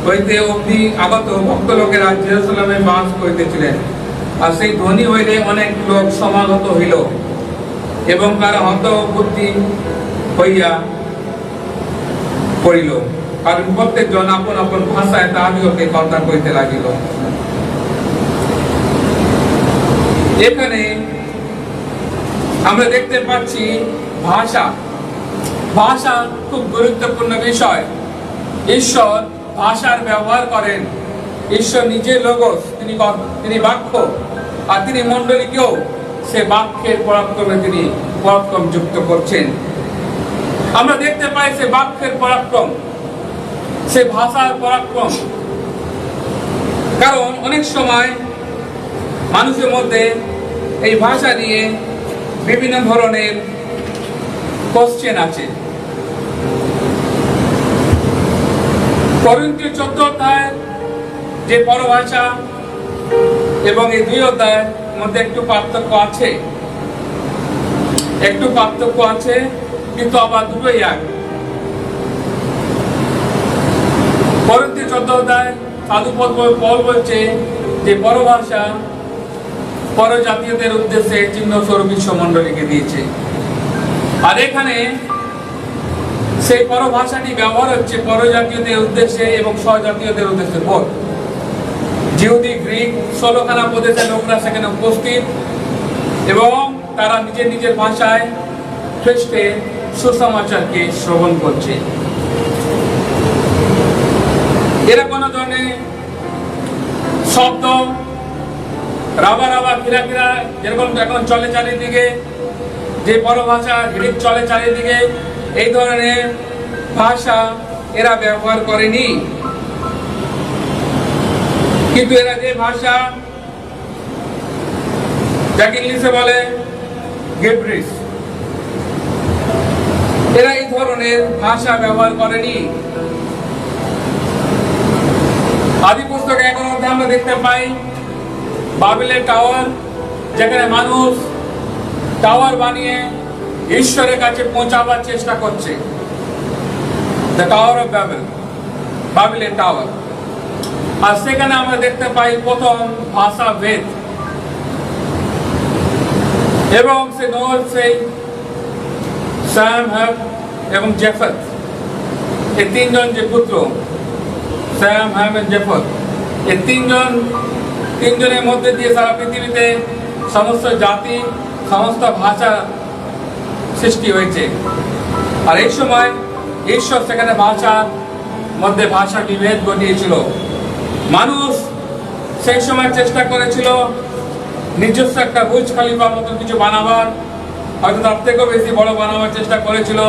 হইতে অবধি আগত ভক্ত লোকেরা জেরুজালেমে বাস করিতেছিলেন। আর সেই ধ্বনি হইলে অনেক লোক সমাগত হইল, এবং তারা হতবুদ্ধি হইয়া পড়িল, কারণ প্রত্যেকজন আপন আপন ভাষায় তাহাদিগকে কথা কইতে লাগিল। এখানে আমরা দেখতে পাচ্ছি ভাষা। ভাষা খুব গুরুত্বপূর্ণ বিষয়। ঈশ্বর ভাষার ব্যবহার করেন। ঈশ্বর নিজে লোগোস, তিনি বাক্য, আর তিনি মণ্ডলীকেও সে বাক্যের পরাক্রমে তিনি পরাক্রম যুক্ত করছেন। আমরা দেখতে পাই সে বাক্যের পরাক্রম, সে ভাষার পরাক্রম। কারণ অনেক সময় মানুষের মধ্যে এই ভাষা নিয়ে বিভিন্ন ধরনের কোশ্চেন আছে। করিন্থীয় 14 অধ্যায় যে পরভাষা এবং এই 2 অধ্যায়ের মধ্যে একটু পার্থক্য আছে, কিন্তু আবার দুটোই এক। করিন্থীয় 14 অধ্যায় সাধু পল বলছে যে পরভাষা পরজাতীয়দের উদ্দেশ্যে চিহ্ন স্বরূপ বিশ্বমণ্ডলীকে দিয়েছে। আর এখানে সেই পরভাষাটি ব্যবহার হচ্ছে পরজাতীয়দের উদ্দেশ্যে এবং স্বজাতীয়দের উদ্দেশ্যে বোধ। জিহুদি, গ্রিক, 16খানা প্রদেশের লোকরা সেখানে উপস্থিত, এবং তারা নিজের নিজের ভাষায় খ্রিস্টের সুসমাচারকে শ্রবণ করছে। এরা কোনো ধরনের শব্দ রাবা রাবা ফিরা ফিরা যেরকম এখন চলে চারিদিকে, যে পরভাষা গ্রিক চলে চারিদিকে, এই ধরনের ভাষা এরা ব্যবহার করেনি। কিন্তু এরা যে ভাষা, যাকে ইংলিশে বলে গিব্রিশ, এরা এই ধরনের ভাষা ব্যবহার করেনি। আদি পুস্তক 11 অধ্যায়ে আমরা দেখতে পাই বাবেলের টাওয়ার, যেখানে মানুষ টাওয়ার বানিয়ে ঈশ্বরের কাছে পৌঁছাবার চেষ্টা করছে। দ্য টাওয়ার অফ ব্যাবেল, বাবেলের টাওয়ার। আর সেখানে আমরা দেখতে পাই প্রথম ভাষা ভেদ, এবং সে নোর, সেই শ্যাম, হ্যাম এবং জেফত, এই 3 জন যে পুত্র, শ্যাম, হ্যাম এবং জেফত, এই 3 জনের মধ্যে দিয়ে সারা পৃথিবীতে সমস্ত জাতি, সমস্ত ভাষা সৃষ্টি হয়েছে। আর এই সময় ঈশ্বর সেখানে ভাষার মধ্যে ভাষা বিভেদ ঘটিয়েছিল। মানুষ সেই সময় চেষ্টা করেছিল নিজস্ব একটা বুর্জ খলিফার মতো কিছু বানাবার, হয়তো তার থেকেও বেশি বড় বানাবার চেষ্টা করেছিল,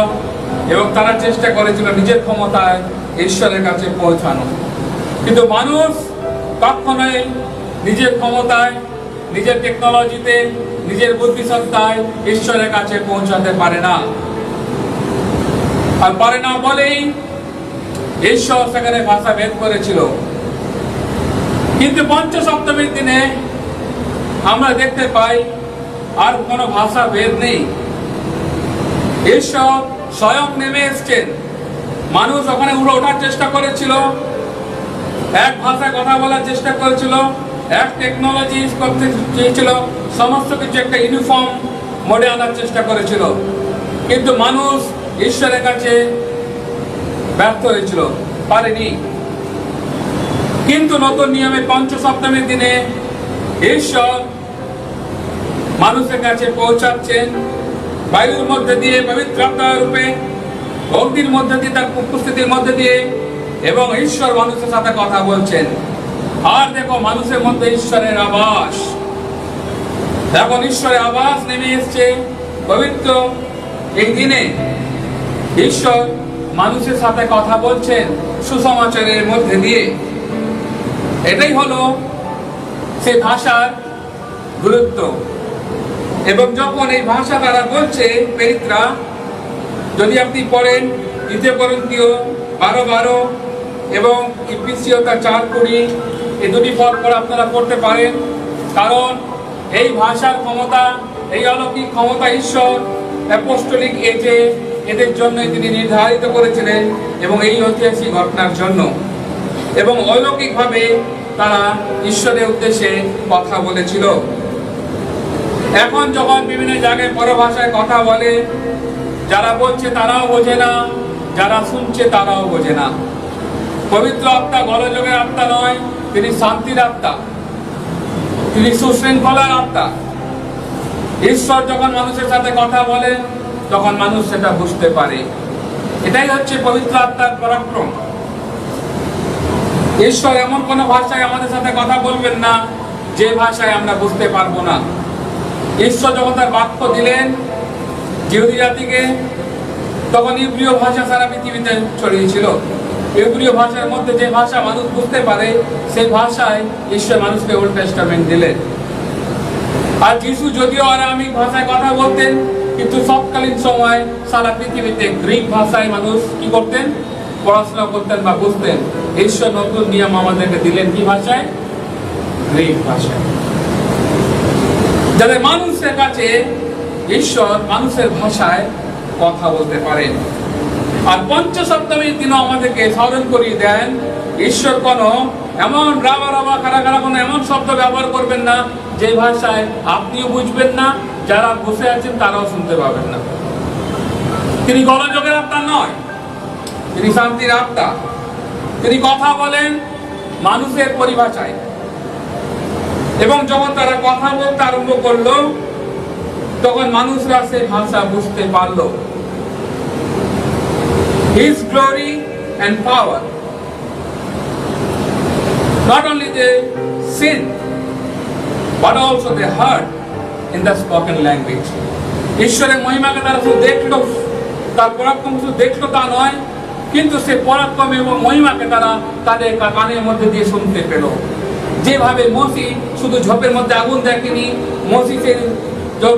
এবং তারা চেষ্টা করেছিল নিজের ক্ষমতায় ঈশ্বরের কাছে পৌঁছানো। কিন্তু মানুষ কখনোই নিজের ক্ষমতায়, নিজের টেকনোলজিতে, নিজের বুদ্ধিসত্তায় ঈশ্বরের কাছে পৌঁছাতে পারে না। আর পারে না বলেই ঈশ্বর সেখানে ভাষা ভেদ করেছিল। কিন্তু পঞ্চসপ্তমীর দিনে আমরা দেখতে পাই আর কোনো ভাষা ভেদ নেই। ঈশ্বর স্বয়ং নেমে এসছেন। মানুষ ওখানে উড়ে ওঠার চেষ্টা করেছিল, এক ভাষায় কথা বলার চেষ্টা করেছিল, এক টেকনোলজি করতে চেয়েছিল, সমস্ত কিছু একটা ইউনিফর্ম মোডে আনার চেষ্টা করেছিল, কিন্তু মানুষ ঈশ্বরের কাছে ব্যর্থ হয়েছিল, পারেনি। কিন্তু নতুন নিয়মে পঞ্চ সপ্তমীর দিনে ঈশ্বর মানুষের কাছে পৌঁছাচ্ছেন বায়ুর মধ্যে দিয়ে, পবিত্র আত্মা রূপে, অগ্নির মধ্যে দিয়ে, তার উপস্থিতির মধ্যে দিয়ে, এবং ঈশ্বর মানুষের সাথে কথা বলছেন। আর দেখো, মানুষের মধ্যে ঈশ্বরের আবাস, এখন ঈশ্বরের আবাস নেমে এসছে পবিত্র এই দিনে। ঈশ্বর মানুষের সাথে কথা বলছেন সুসমাচারের মধ্যে দিয়ে। এটাই হলো সেই ভাষার গুরুত্ব। এবং যখন এই ভাষা তারা বলছে প্রেরিতরা, যদি আপনি পড়েন 2 করিন্থীয় 12:12 এবং ইফিসীয় 4:20, এই দুটি পদ পড়ে আপনারা পড়তে পারেন। কারণ এই ভাষার ক্ষমতা, এই অলৌকিক ক্ষমতা ঈশ্বর অ্যাপোস্টলিক এজে এদের জন্য তিনি নির্ধারিত করেছিলেন, এবং এই ঐতিহাসিক ঘটনার জন্য, এবং অলৌকিকভাবে তারা ঈশ্বরের উদ্দেশ্যে কথা বলেছিল। এখন যখন বিভিন্ন জায়গায় পরভাষায় কথা বলে, যারা বলছে তারাও বোঝে না, যারা শুনছে তারাও বোঝে না। পবিত্র আত্মা গোলযোগের আত্মা নয়, তিনি শান্তির আত্মা, তিনি সুশৃঙ্খলার আত্মা। ঈশ্বর যখন মানুষের সাথে কথা বলে, তখন মানুষ সেটা বুঝতে পারে। এটাই হচ্ছে পবিত্র আত্মার পরাক্রম। ঈশ্বর এমন কোন ভাষায় আমাদের সাথে কথা বলবেন না যে ভাষায় আমরা বুঝতে পারবো না। ঈশ্বর যখন তার বাক্য দিলেন জিহুদি জাতিকে, তখন ইব্রিয় ভাষা সারা পৃথিবীতে ছড়িয়েছিল। ইব্রিয় ভাষার মধ্যে যে ভাষা মানুষ বুঝতে পারে, সেই ভাষায় ঈশ্বর মানুষকে ওল্ড টেস্টামেন্ট দিলেন। আর যিশু যদিও আরামিক ভাষায় কথা বলতেন, কিন্তু সবকালীন সময় সারা পৃথিবীতে গ্রিক ভাষায় মানুষ কি করতেন, পড়াশোনা করতেন বা বুঝতেন। ঈশ্বর নতুন নিয়ম আমাদেরকে দিলেন কি ভাষায়? গ্রিক ভাষায়, যাতে মানুষের কাছে ঈশ্বর মানুষের ভাষায় কথা বলতে পারেন। আর পঞ্চ সপ্তমীর দিনও আমাদেরকে স্মরণ করিয়ে দেন, ঈশ্বর কোনো এমন রাবা রাবা খারা খারা কোনো এমন শব্দ ব্যবহার করবেন না যে ভাষায় আপনিও বুঝবেন না, যারা বসে আছেন তারাও শুনতে পাবেন না। তিনি গোলযোগের আত্মা নয়, তিনি শান্তির আত্মা। তিনি কথা বলেন মানুষের পরিভাষায়, এবং যখন তারা কথা বলতে আরম্ভ করলো, তখন মানুষরা সেই ভাষা বুঝতে পারলো। His glory and power, not only they seen, but also they heard in the spoken language. ঈশ্বরের মহিমাকে তারা শুধু দেখলো, তার পরাক্রম শুধু দেখলো তা নয়, কিন্তু সে পরাক্রম এবং মহিমাকে তারা তাদের কানের মধ্যে দিয়ে শুনতে পেল। যেভাবে মোসি শুধু ঝোপের মধ্যে আগুন দেখেনি, মোসি সেই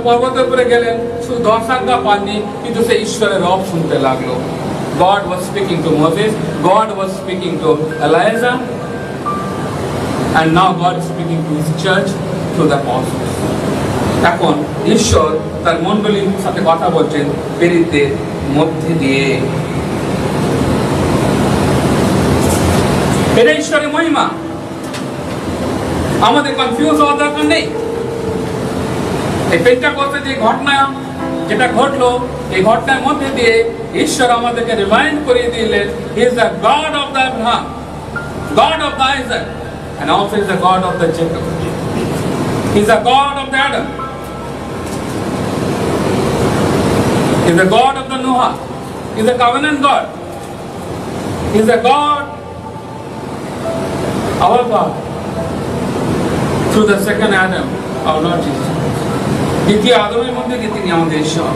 পর্বতের উপরে গেলেন, শুধু দর্শকরা পাননি, কিন্তু সে ঈশ্বরের রব শুনতে লাগলো। God was speaking to Moses, God was speaking to Elijah, and now God is speaking to His church through the apostles. এখন ঈশ্বর তার মণ্ডলীর সাথে কথা বলছেন প্রেরিতদের মধ্যে দিয়ে। এটা ঈশ্বরের মহিমা, আমাদের কনফিউজ হওয়ার দরকার নেই। এই পেন্টেকস্টে যে ঘটনা যেটা ঘটলো, এই ঘটনার মধ্যে দিয়ে ঈশ্বর আমাদেরকে রিমাইন্ড করিয়ে দিলেন, He is the God of the Abraham, God of the Isaac, and also is the God of the Jacob. He is the God of the Adam. He is the God of the Noah. He is the covenant God. He is the God, our God, through the second Adam, our Lord Jesus. দ্বিতীয় আদমের মধ্যে দিয়ে তিনি আমাদের ঈশ্বর।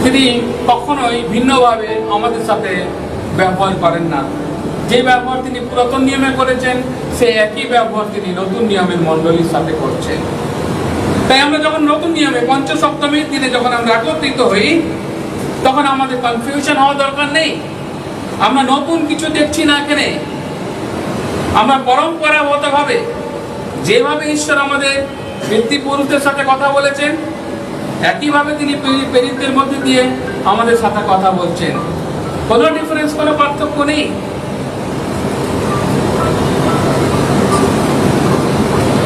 তিনি কখনোই ভিন্নভাবে আমাদের সাথে ব্যবহার করেন না। যে ব্যবহার তিনি পুরাতন নিয়মে করেছেন, সেই একই ব্যবহার তিনি নতুন নিয়মের মণ্ডলীর সাথে করছেন। তাই আমরা যখন নতুন নিয়মে পঞ্চ সপ্তমীর দিনে যখন আমরা একত্রিত হই, তখন আমাদের কনফিউশন হওয়া দরকার নেই। আমরা নতুন কিছু দেখছি না এখানে, আমরা পরম্পরাগতভাবে যেভাবে ঈশ্বর আমাদের পিতৃপুরুষদের সাথে কথা বলেছেন, একইভাবে তিনি প্রেরিতদের মধ্যে দিয়ে আমাদের সাথে কথা বলছেন। কোনো ডিফারেন্স, কোনো পার্থক্য নেই।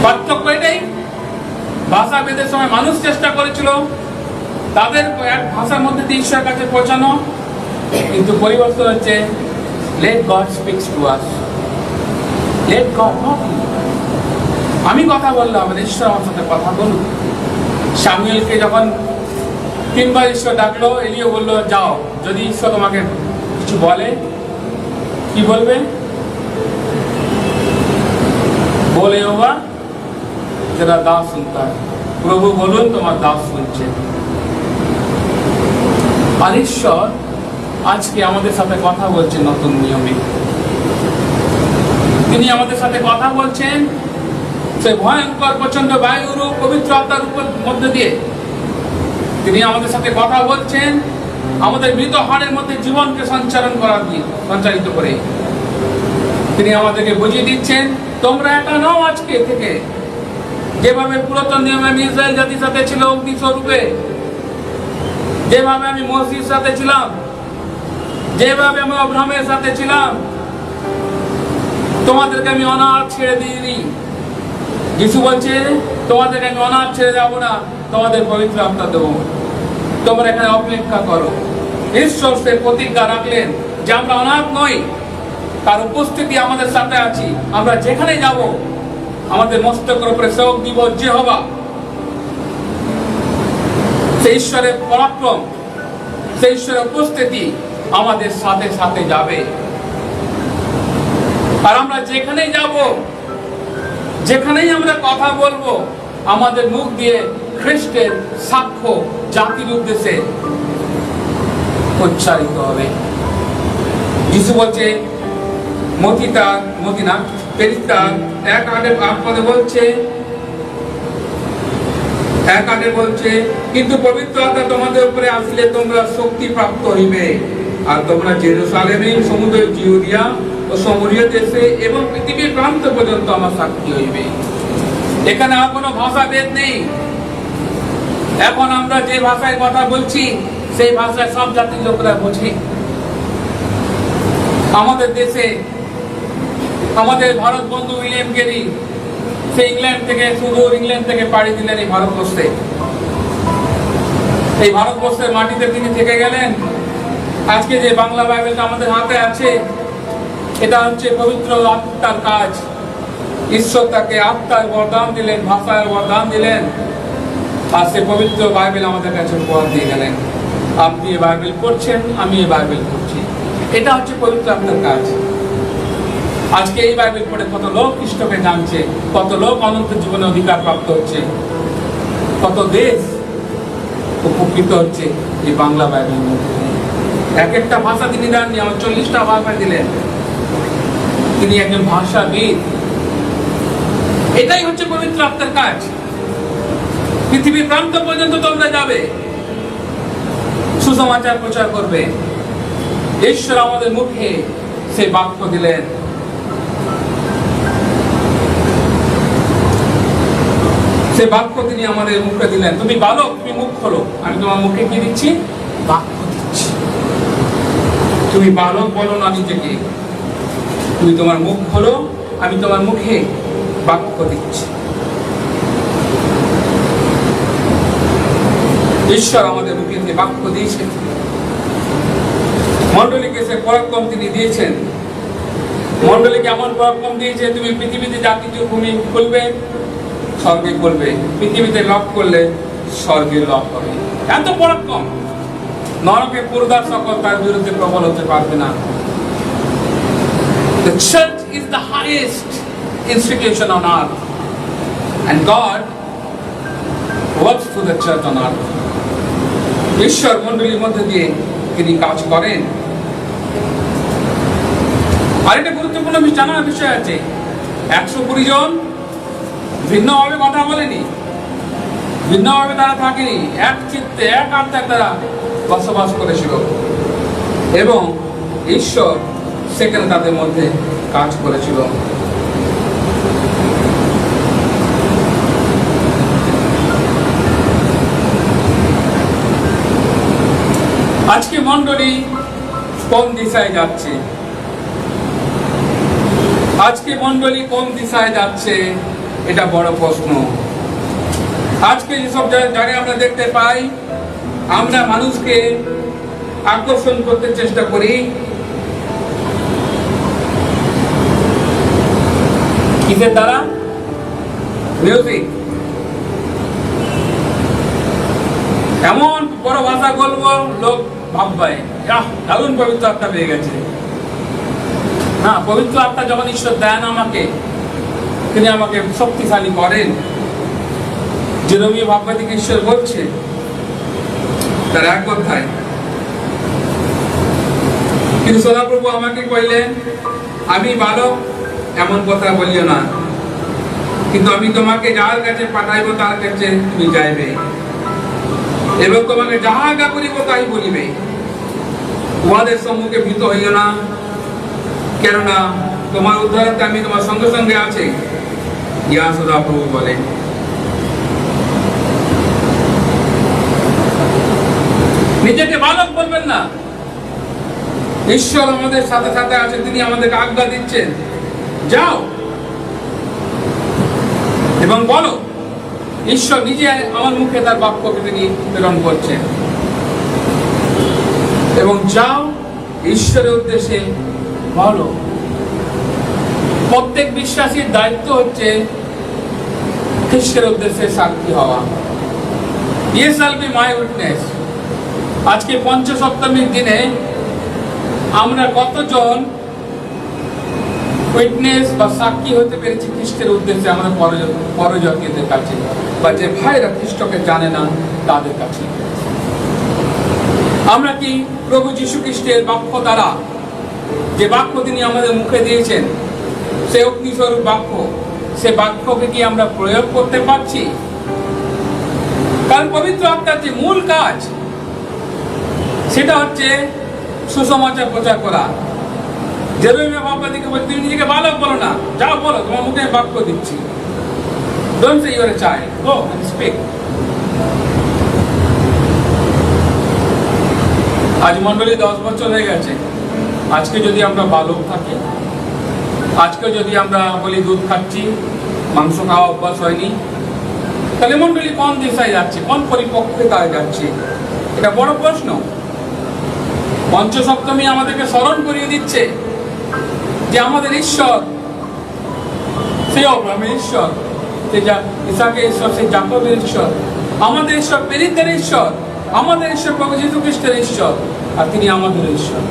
পার্থক্য এটাই, ভাষা ভেদের সময় মানুষ চেষ্টা করেছিল তাদের এক ভাষার মধ্যে দিয়ে ঈশ্বরের কাছে পৌঁছানো, কিন্তু পরিবর্তন হচ্ছে let God speaks to us, let God not me। আমি কথা বললাম, আমাদের ঈশ্বর আমার সাথে কথা বলুন। শামুয়েলকে যখন 3 বার ঈশ্বর ডাকলো, এলিও বললো যাও, যদি ঈশ্বর তোমাকে কিছু বলে, কি বলবে? বলে ওবা যারা দাস শুনতা, প্রভু বলুন তোমার দাস শুনছে। আর ঈশ্বর আজকে আমাদের সাথে কথা বলছেন নতুন নিয়মে। তিনি আমাদের সাথে কথা বলছেন সেই ভয়ঙ্কর প্রচন্ড বায়ুর পবিত্র আত্মার উপর মধ্যে দিয়ে। তিনি আমাদের সাথে কথা বলছেন আমাদের মৃত হাড়ের মধ্যে জীবনকে সঞ্চারিত করে। তিনি আমাদেরকে বুঝিয়ে দিচ্ছেন তোমরা একা নও আজকে থেকে। যেভাবে পুরাতন নিয়মে আমি ইসরায়েল জাতির সাথে ছিল অগ্নি স্বরূপে, যেভাবে আমি মসজিদের সাথে ছিলাম, যেভাবে আমি আব্রাহামের সাথে ছিলাম, তোমাদেরকে আমি অনাথ ছেড়ে দিইনি। যিশু বলছে তোমাদেরকে আমি অনাথ ছেড়ে যাবো না, তোমাদের পবিত্র আত্মা দেবো, তোমরা এখানে অপেক্ষা করো। ঈশ্বর সে প্রতিজ্ঞা রাখলেন যে আমরা অনাথ নই, তার উপস্থিতি আমাদের সাথে আছি। আমরা যেখানে যাব আমাদের মস্তকের উপরে সেবক দিব যেহোবা। সেই ঈশ্বরের পরাক্রম, সেই ঈশ্বরের উপস্থিতি আমাদের সাথে সাথে যাবে। আর আমরা যেখানেই যাব, যেখানেই আমরা কথা বলবো, আমাদের মুখ দিয়ে খ্রিস্টের সাক্ষ্য জাতির উদ্দেশ্যে উচ্চারিত হবে। যিশু বলছে প্রেরিতদের 1:8 বলছে, 1:8 বলছে কিন্তু পবিত্র আত্মা তোমাদের উপরে আসলে তোমরা শক্তি প্রাপ্ত হইবে, আর তোমরা জেরুসালেমে, সমুদ্র, জিহুদিয়া ও সমরীয় দেশে এবং পৃথিবীর প্রান্ত পর্যন্ত আমার সাক্ষী হইবে। এখানে আর কোনো ভাষাভেদ নেই। এখন আমরা যে ভাষায় কথা বলছি সেই ভাষায় সব জাতির লোকরা বোঝে। আমাদের দেশে আমাদের ভারত বন্ধু উইলিয়াম কেরি সে ইংল্যান্ড থেকে, সুদূর ইংল্যান্ড থেকে পাড়ি দিলেন এই ভারতবর্ষে। এই ভারতবর্ষের মাটিতে তিনি থেকে গেলেন। আজকে যে বাংলা বাইবেলটা আমাদের হাতে আছে, এটা হচ্ছে পবিত্র আত্মার কাজ। ঈশ্বর তাকে আত্মার বরদান দিলেন, ভাষার বরদান দিলেন, আর সে পবিত্র বাইবেল আমাদের কাছে উপহার দিয়ে গেলেন। আপনি এই বাইবেল পড়ছেন, আমি এই বাইবেল পড়ছি। এটা হচ্ছে পবিত্র আত্মার কাজ। আজকে এই বাইবেল পড়ে কত লোক খ্রিস্টকে জানছে, কত লোক অনন্ত জীবনে অধিকার প্রাপ্ত হচ্ছে, কত দেশ উপকৃত হচ্ছে এই বাংলা বাইবেলের মধ্যে। এক একটা ভাষা তিনি দেননি, আমার 40টা ভাষা দিলেন। তিনি একজন ভাষাবিদ। এটাই হচ্ছে পবিত্র আত্মার কাজ। পৃথিবীর প্রান্ত পর্যন্ত তোমরা যাবে, সুসমাচার প্রচার করবে। ঈশ্বর আমাদের মুখে সেই বাক্য দিলেন। সেই বাক্য তিনি আমাদের মুখে দিলেন। তুমি বালক, তুমি মুখ খোলো, আমি তোমার মুখে কি দিচ্ছি? বাক্য দিচ্ছি। তুমি বালক বলো না নিজেকে, তুমি তোমার মুখ খোলো, আমি তোমার মুখে বাক্য দিচ্ছি। ঈশ্বর আমাদের মুখে যে বাক্য দিয়েছেন, মণ্ডলীকে সে পরাক্রম তিনি দিয়েছেন। মণ্ডলীকে এমন পরাক্রম দিয়েছে, তুমি পৃথিবীতে যা কিছু ভূমি খুলবে স্বর্গে করবে, পৃথিবীতে লক করলে স্বর্গে লক হবে। এত পরাক্রম, নরকে পূর্দার সকল তার বিরুদ্ধে প্রবল হতে পারবে না। The church is the highest institution on earth, and God works through the church on earth. ঈশ্বর মণ্ডলীর মধ্যে দিয়ে তিনি কাজ করেন। আর একটা গুরুত্বপূর্ণ জানার বিষয় আছে, 120 জন ভিন্নভাবে কথা বলেনি, ভিন্নভাবে তারা থাকেনি, এক চিত্তে এক আত্মায় তারা বসবাস করেছিল, এবং ঈশ্বর সেখানে তাদের মধ্যে কাজ করেছিল। আজকে মণ্ডলী কোন দিশায় যাচ্ছে? আজকে মণ্ডলী কোন দিশায় যাচ্ছে, এটা বড় প্রশ্ন। আজকে যেসব জায়গায় আমরা দেখতে পাই, আমরা মানুষকে আকর্ষণ করতে চেষ্টা করি কিসের দ্বারা? মিউজিক। এমন বড় ভাষা বলবো, লোক ভাববে দারুণ পবিত্র আত্মা পেয়ে গেছে। না, পবিত্র আত্মা যখন ঈশ্বর দেন আমাকে, তিনি আমাকে শক্তিশালী করেন। যেরকম ভাববাদীকে ঈশ্বর বলছে তার এক কথায়, কিন্তু সদাপ্রভু আমাকে কইলেন, আমি বালক এমন কথা বলিও না, কিন্তু আমি তোমাকে যার কাছে পাঠাইব তার কাছে তুমি যাইবে, এবং তোমাকে যাহা আজ্ঞা করিব তাই বলিবে। তোমাদের সম্মুখে ভীত হইও না, কেননা তোমার উদ্ধারটা আমি তোমার সঙ্গে সঙ্গে আছে, ইহা সদাপ্রভু বলে। নিজেকে বালক বলবেন না। ঈশ্বর আমাদের সাথে সাথে আছে, তিনি আমাদেরকে আজ্ঞা দিচ্ছেন, যাও এবং বলো। ঈশ্বর নিজে আমার মুখে তার বাক্যকে তিনি প্রেরণ করছেন, এবং যাও ঈশ্বরের উদ্দেশ্যে বলো। প্রত্যেক বিশ্বাসীর দায়িত্ব হচ্ছে খ্রিস্টের উদ্দেশ্যে সাক্ষী হওয়া। Ye shall be my witness। আজকে পঞ্চসপ্তমীর দিনে আমরা কতজন উইটনেস বা সাক্ষী হতে পেরেছি খ্রিস্টের উদ্দেশ্যে আমাদের পরজাতীয়দের কাছে, বা যে ভাইরা খ্রিস্টকে জানে না তাদের কাছে? আমরা কি প্রভু যীশু খ্রিস্টের বাক্য দ্বারা, যে বাক্য তিনি আমাদের মুখে দিয়েছেন, সে অগ্নিস্বরূপ বাক্য, সে বাক্যকে কি আমরা প্রয়োগ করতে পারছি? কারণ পবিত্র আত্মার যে মূল কাজ, সেটা হচ্ছে সুসমাচার প্রচার করা। জেরুজালেমে ভাববাদীকে বলতে, তুমি নিজেকে বালক বলো না, যাও বলো, তোমার মুখে বাক্য দিচ্ছি। Don't say you are a child, go and speak। আজ মণ্ডলী 10 বছর হয়ে গেছে। আজকে যদি আমরা বালক থাকি, আজকে যদি আমরা বলি দুধ খাচ্ছি, মাংস খাওয়া অভ্যাস হয়নি, তাহলে মণ্ডলী কোন দিশায় যাচ্ছে, কোন পরিপক্কতায় যাচ্ছে? এটা বড় প্রশ্ন। পঞ্চসপ্তমী আমাদেরকে স্মরণ করিয়ে দিচ্ছে যে আমাদের ঈশ্বর, সে অব্রাহামের ঈশ্বর, সে ইসাকের ঈশ্বর, সে যাকবের ঈশ্বর, আমাদের ঈশ্বর প্রেরিতদের ঈশ্বর, আমাদের ঈশ্বর প্রভু যীশু খ্রিস্টের ঈশ্বর, আর তিনি আমাদের ঈশ্বর।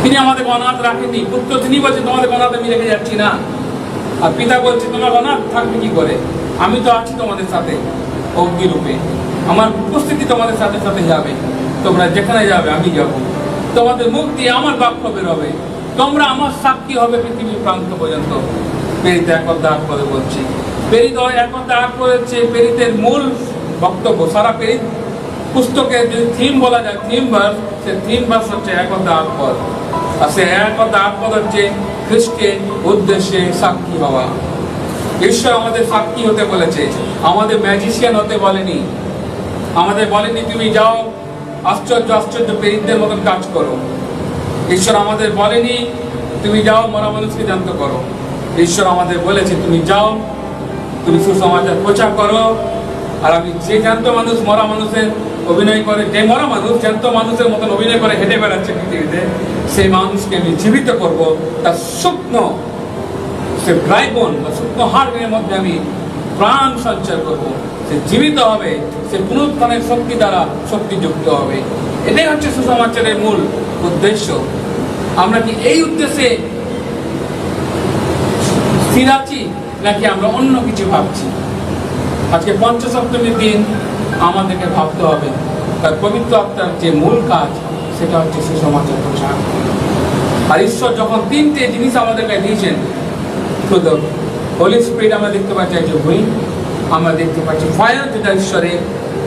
তিনি আমাদের অনাথ রাখেননি। পুত্র তিনি বলছে, তোমাদের অনাথ আমি রেখে যাচ্ছি না। আর পিতা বলছে, তোমার অনাথ থাকবে কি করে? আমি তো আছি তোমাদের সাথে অগ্নি রূপে, আমার উপস্থিতি তোমাদের সাথে সাথে যাবে। তোমরা যেখানে যাবে আমি যাব, তোমাদের মুখ দিয়ে আমার বাক্য বেরোবে, তোমরা আমার সাক্ষী হবে পৃথিবীর প্রান্ত পর্যন্ত। প্রেরিত 1:8 বলছি। প্রেরিত 1:8 হচ্ছে প্রেরিতের মূল বক্তব্য। সারা প্রেরিত পুস্তকের যদি থিম বলা যায়, থিম ভার্স, সে থিম ভার্স হচ্ছে 1:8। আর সে 1:8 হচ্ছে খ্রিস্টের উদ্দেশ্যে সাক্ষী হওয়া। ঈশ্বর আমাদের সাক্ষী হতে বলেছে, আমাদের ম্যাজিশিয়ান হতে বলেনি। আমাদের বলেনি তুমি যাও আশ্চর্য আশ্চর্য প্রেরিতদের মতন কাজ করো। ঈশ্বর আমাদের বলেনি তুমি যাও মরা মানুষকে জ্যান্ত করো। ঈশ্বর আমাদের বলেছে তুমি যাও, তুমি সুসমাচার প্রচার করো। আর আমি যে জ্যান্ত মানুষ মরা মানুষের অভিনয় করে, যে মরা মানুষ জ্যান্ত মানুষের মতন অভিনয় করে হেঁটে বেড়াচ্ছে পৃথিবীতে, সেই মানুষকে আমি জীবিত করব। তার শুকনো সে ড্রাইবোন বা শুকনো হাড়ের মধ্যে আমি প্রাণ সঞ্চার করব। সে জীবিত হবে, সে পুনরুত্থানের শক্তি দ্বারা শক্তিযুক্ত হবে। এটাই হচ্ছে সুসমাচারের মূল উদ্দেশ্য। আমরা কি এই উদ্দেশ্যে স্থির আছি, নাকি আমরা অন্য কিছু ভাবছি? আজকে পঞ্চসপ্তমীর দিন আমাদেরকে ভাবতে হবে তার পবিত্র আত্মার যে মূল কাজ, সেটা হচ্ছে সুসমাচার প্রচার। আর ঈশ্বর যখন 3টে জিনিস আমাদেরকে দিয়েছেন, হোলি স্পিরিট আমরা দেখতে পাচ্ছি যে উইন্ড, আমরা দেখতে পাচ্ছি ফায়ার, যেটা ঈশ্বরের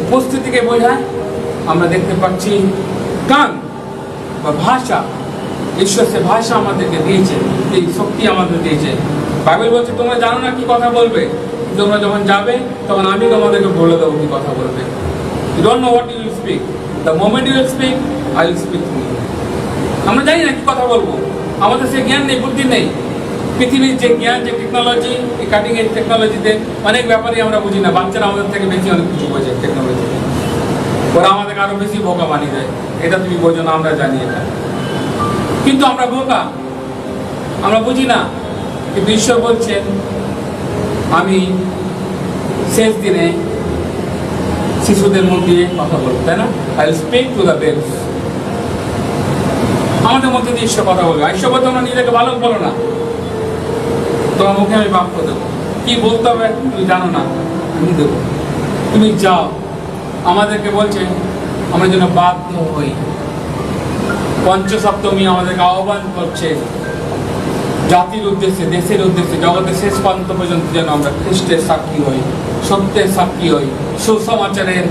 উপস্থিতিকে বোঝায়। আমরা দেখতে পাচ্ছি গান বা ভাষা, ঈশ্বর সে ভাষা আমাদেরকে দিয়েছে, এই শক্তি আমাদের দিয়েছে। বাইবেল বলছে তোমরা জানো না কি কথা বলবে, তোমরা যখন যাবে তখন আমি তোমাদেরকে বলে দেবো কি কথা বলবে। You don't know what you will speak, the moment you will speak I will speak to you. আমরা জানি না কি কথা বলবো, আমাদের সে জ্ঞান নেই, বুদ্ধি নেই। পৃথিবীর যে জ্ঞান, যে টেকনোলজি, এই কাটিং এজ টেকনোলজিতে অনেক ব্যাপারই আমরা বুঝি না। বাচ্চারা আমাদের থেকে বেশি অনেক কিছু বোঝে টেকনোলজিতে, ওরা আমাদেরকে আরো বেশি বোকা বানিয়ে দেয়। এটা তুমি বোঝো না, আমরা জানি এটা, কিন্তু আমরা বোকা, আমরা বুঝি না। কিন্তু ঈশ্বর বলছেন আমি শেষ দিনে শিশুদের মুখ দিয়ে কথা বলবো, তাই না? I will speak to the babes. আমাদের মধ্যে দিয়ে ঈশ্বর কথা বলবে। ঈশ্বর বলতে আমরা নিজেকে ভালো বলো না, তোমার মুখে আমি বাক্য দেবো, কি বলতে হবে তুমি জানো না, আমি দেবো, তুমি যাও। আমাদেরকে বলছে আমরা যেন বাধ্য হই। পঞ্চসপ্তমী আমাদেরকে আহ্বান করছে জাতির উদ্দেশ্যে, দেশের উদ্দেশ্যে, জগতের শেষ প্রান্ত পর্যন্ত যেন আমরা খ্রিস্টের সাক্ষী হই, সত্যের সাক্ষী হই, সুসমাচারের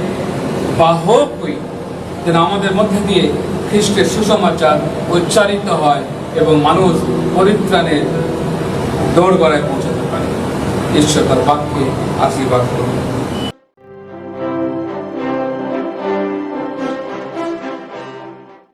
বাহক হই, যেন আমাদের মধ্যে দিয়ে খ্রিস্টের সুসমাচার উচ্চারিত হয় এবং মানুষ পরিত্রাণের দৌড়গড়ায় পৌঁছাতে পারে। ঈশ্বর তার বাক্যে আশীর্বাদ করুন।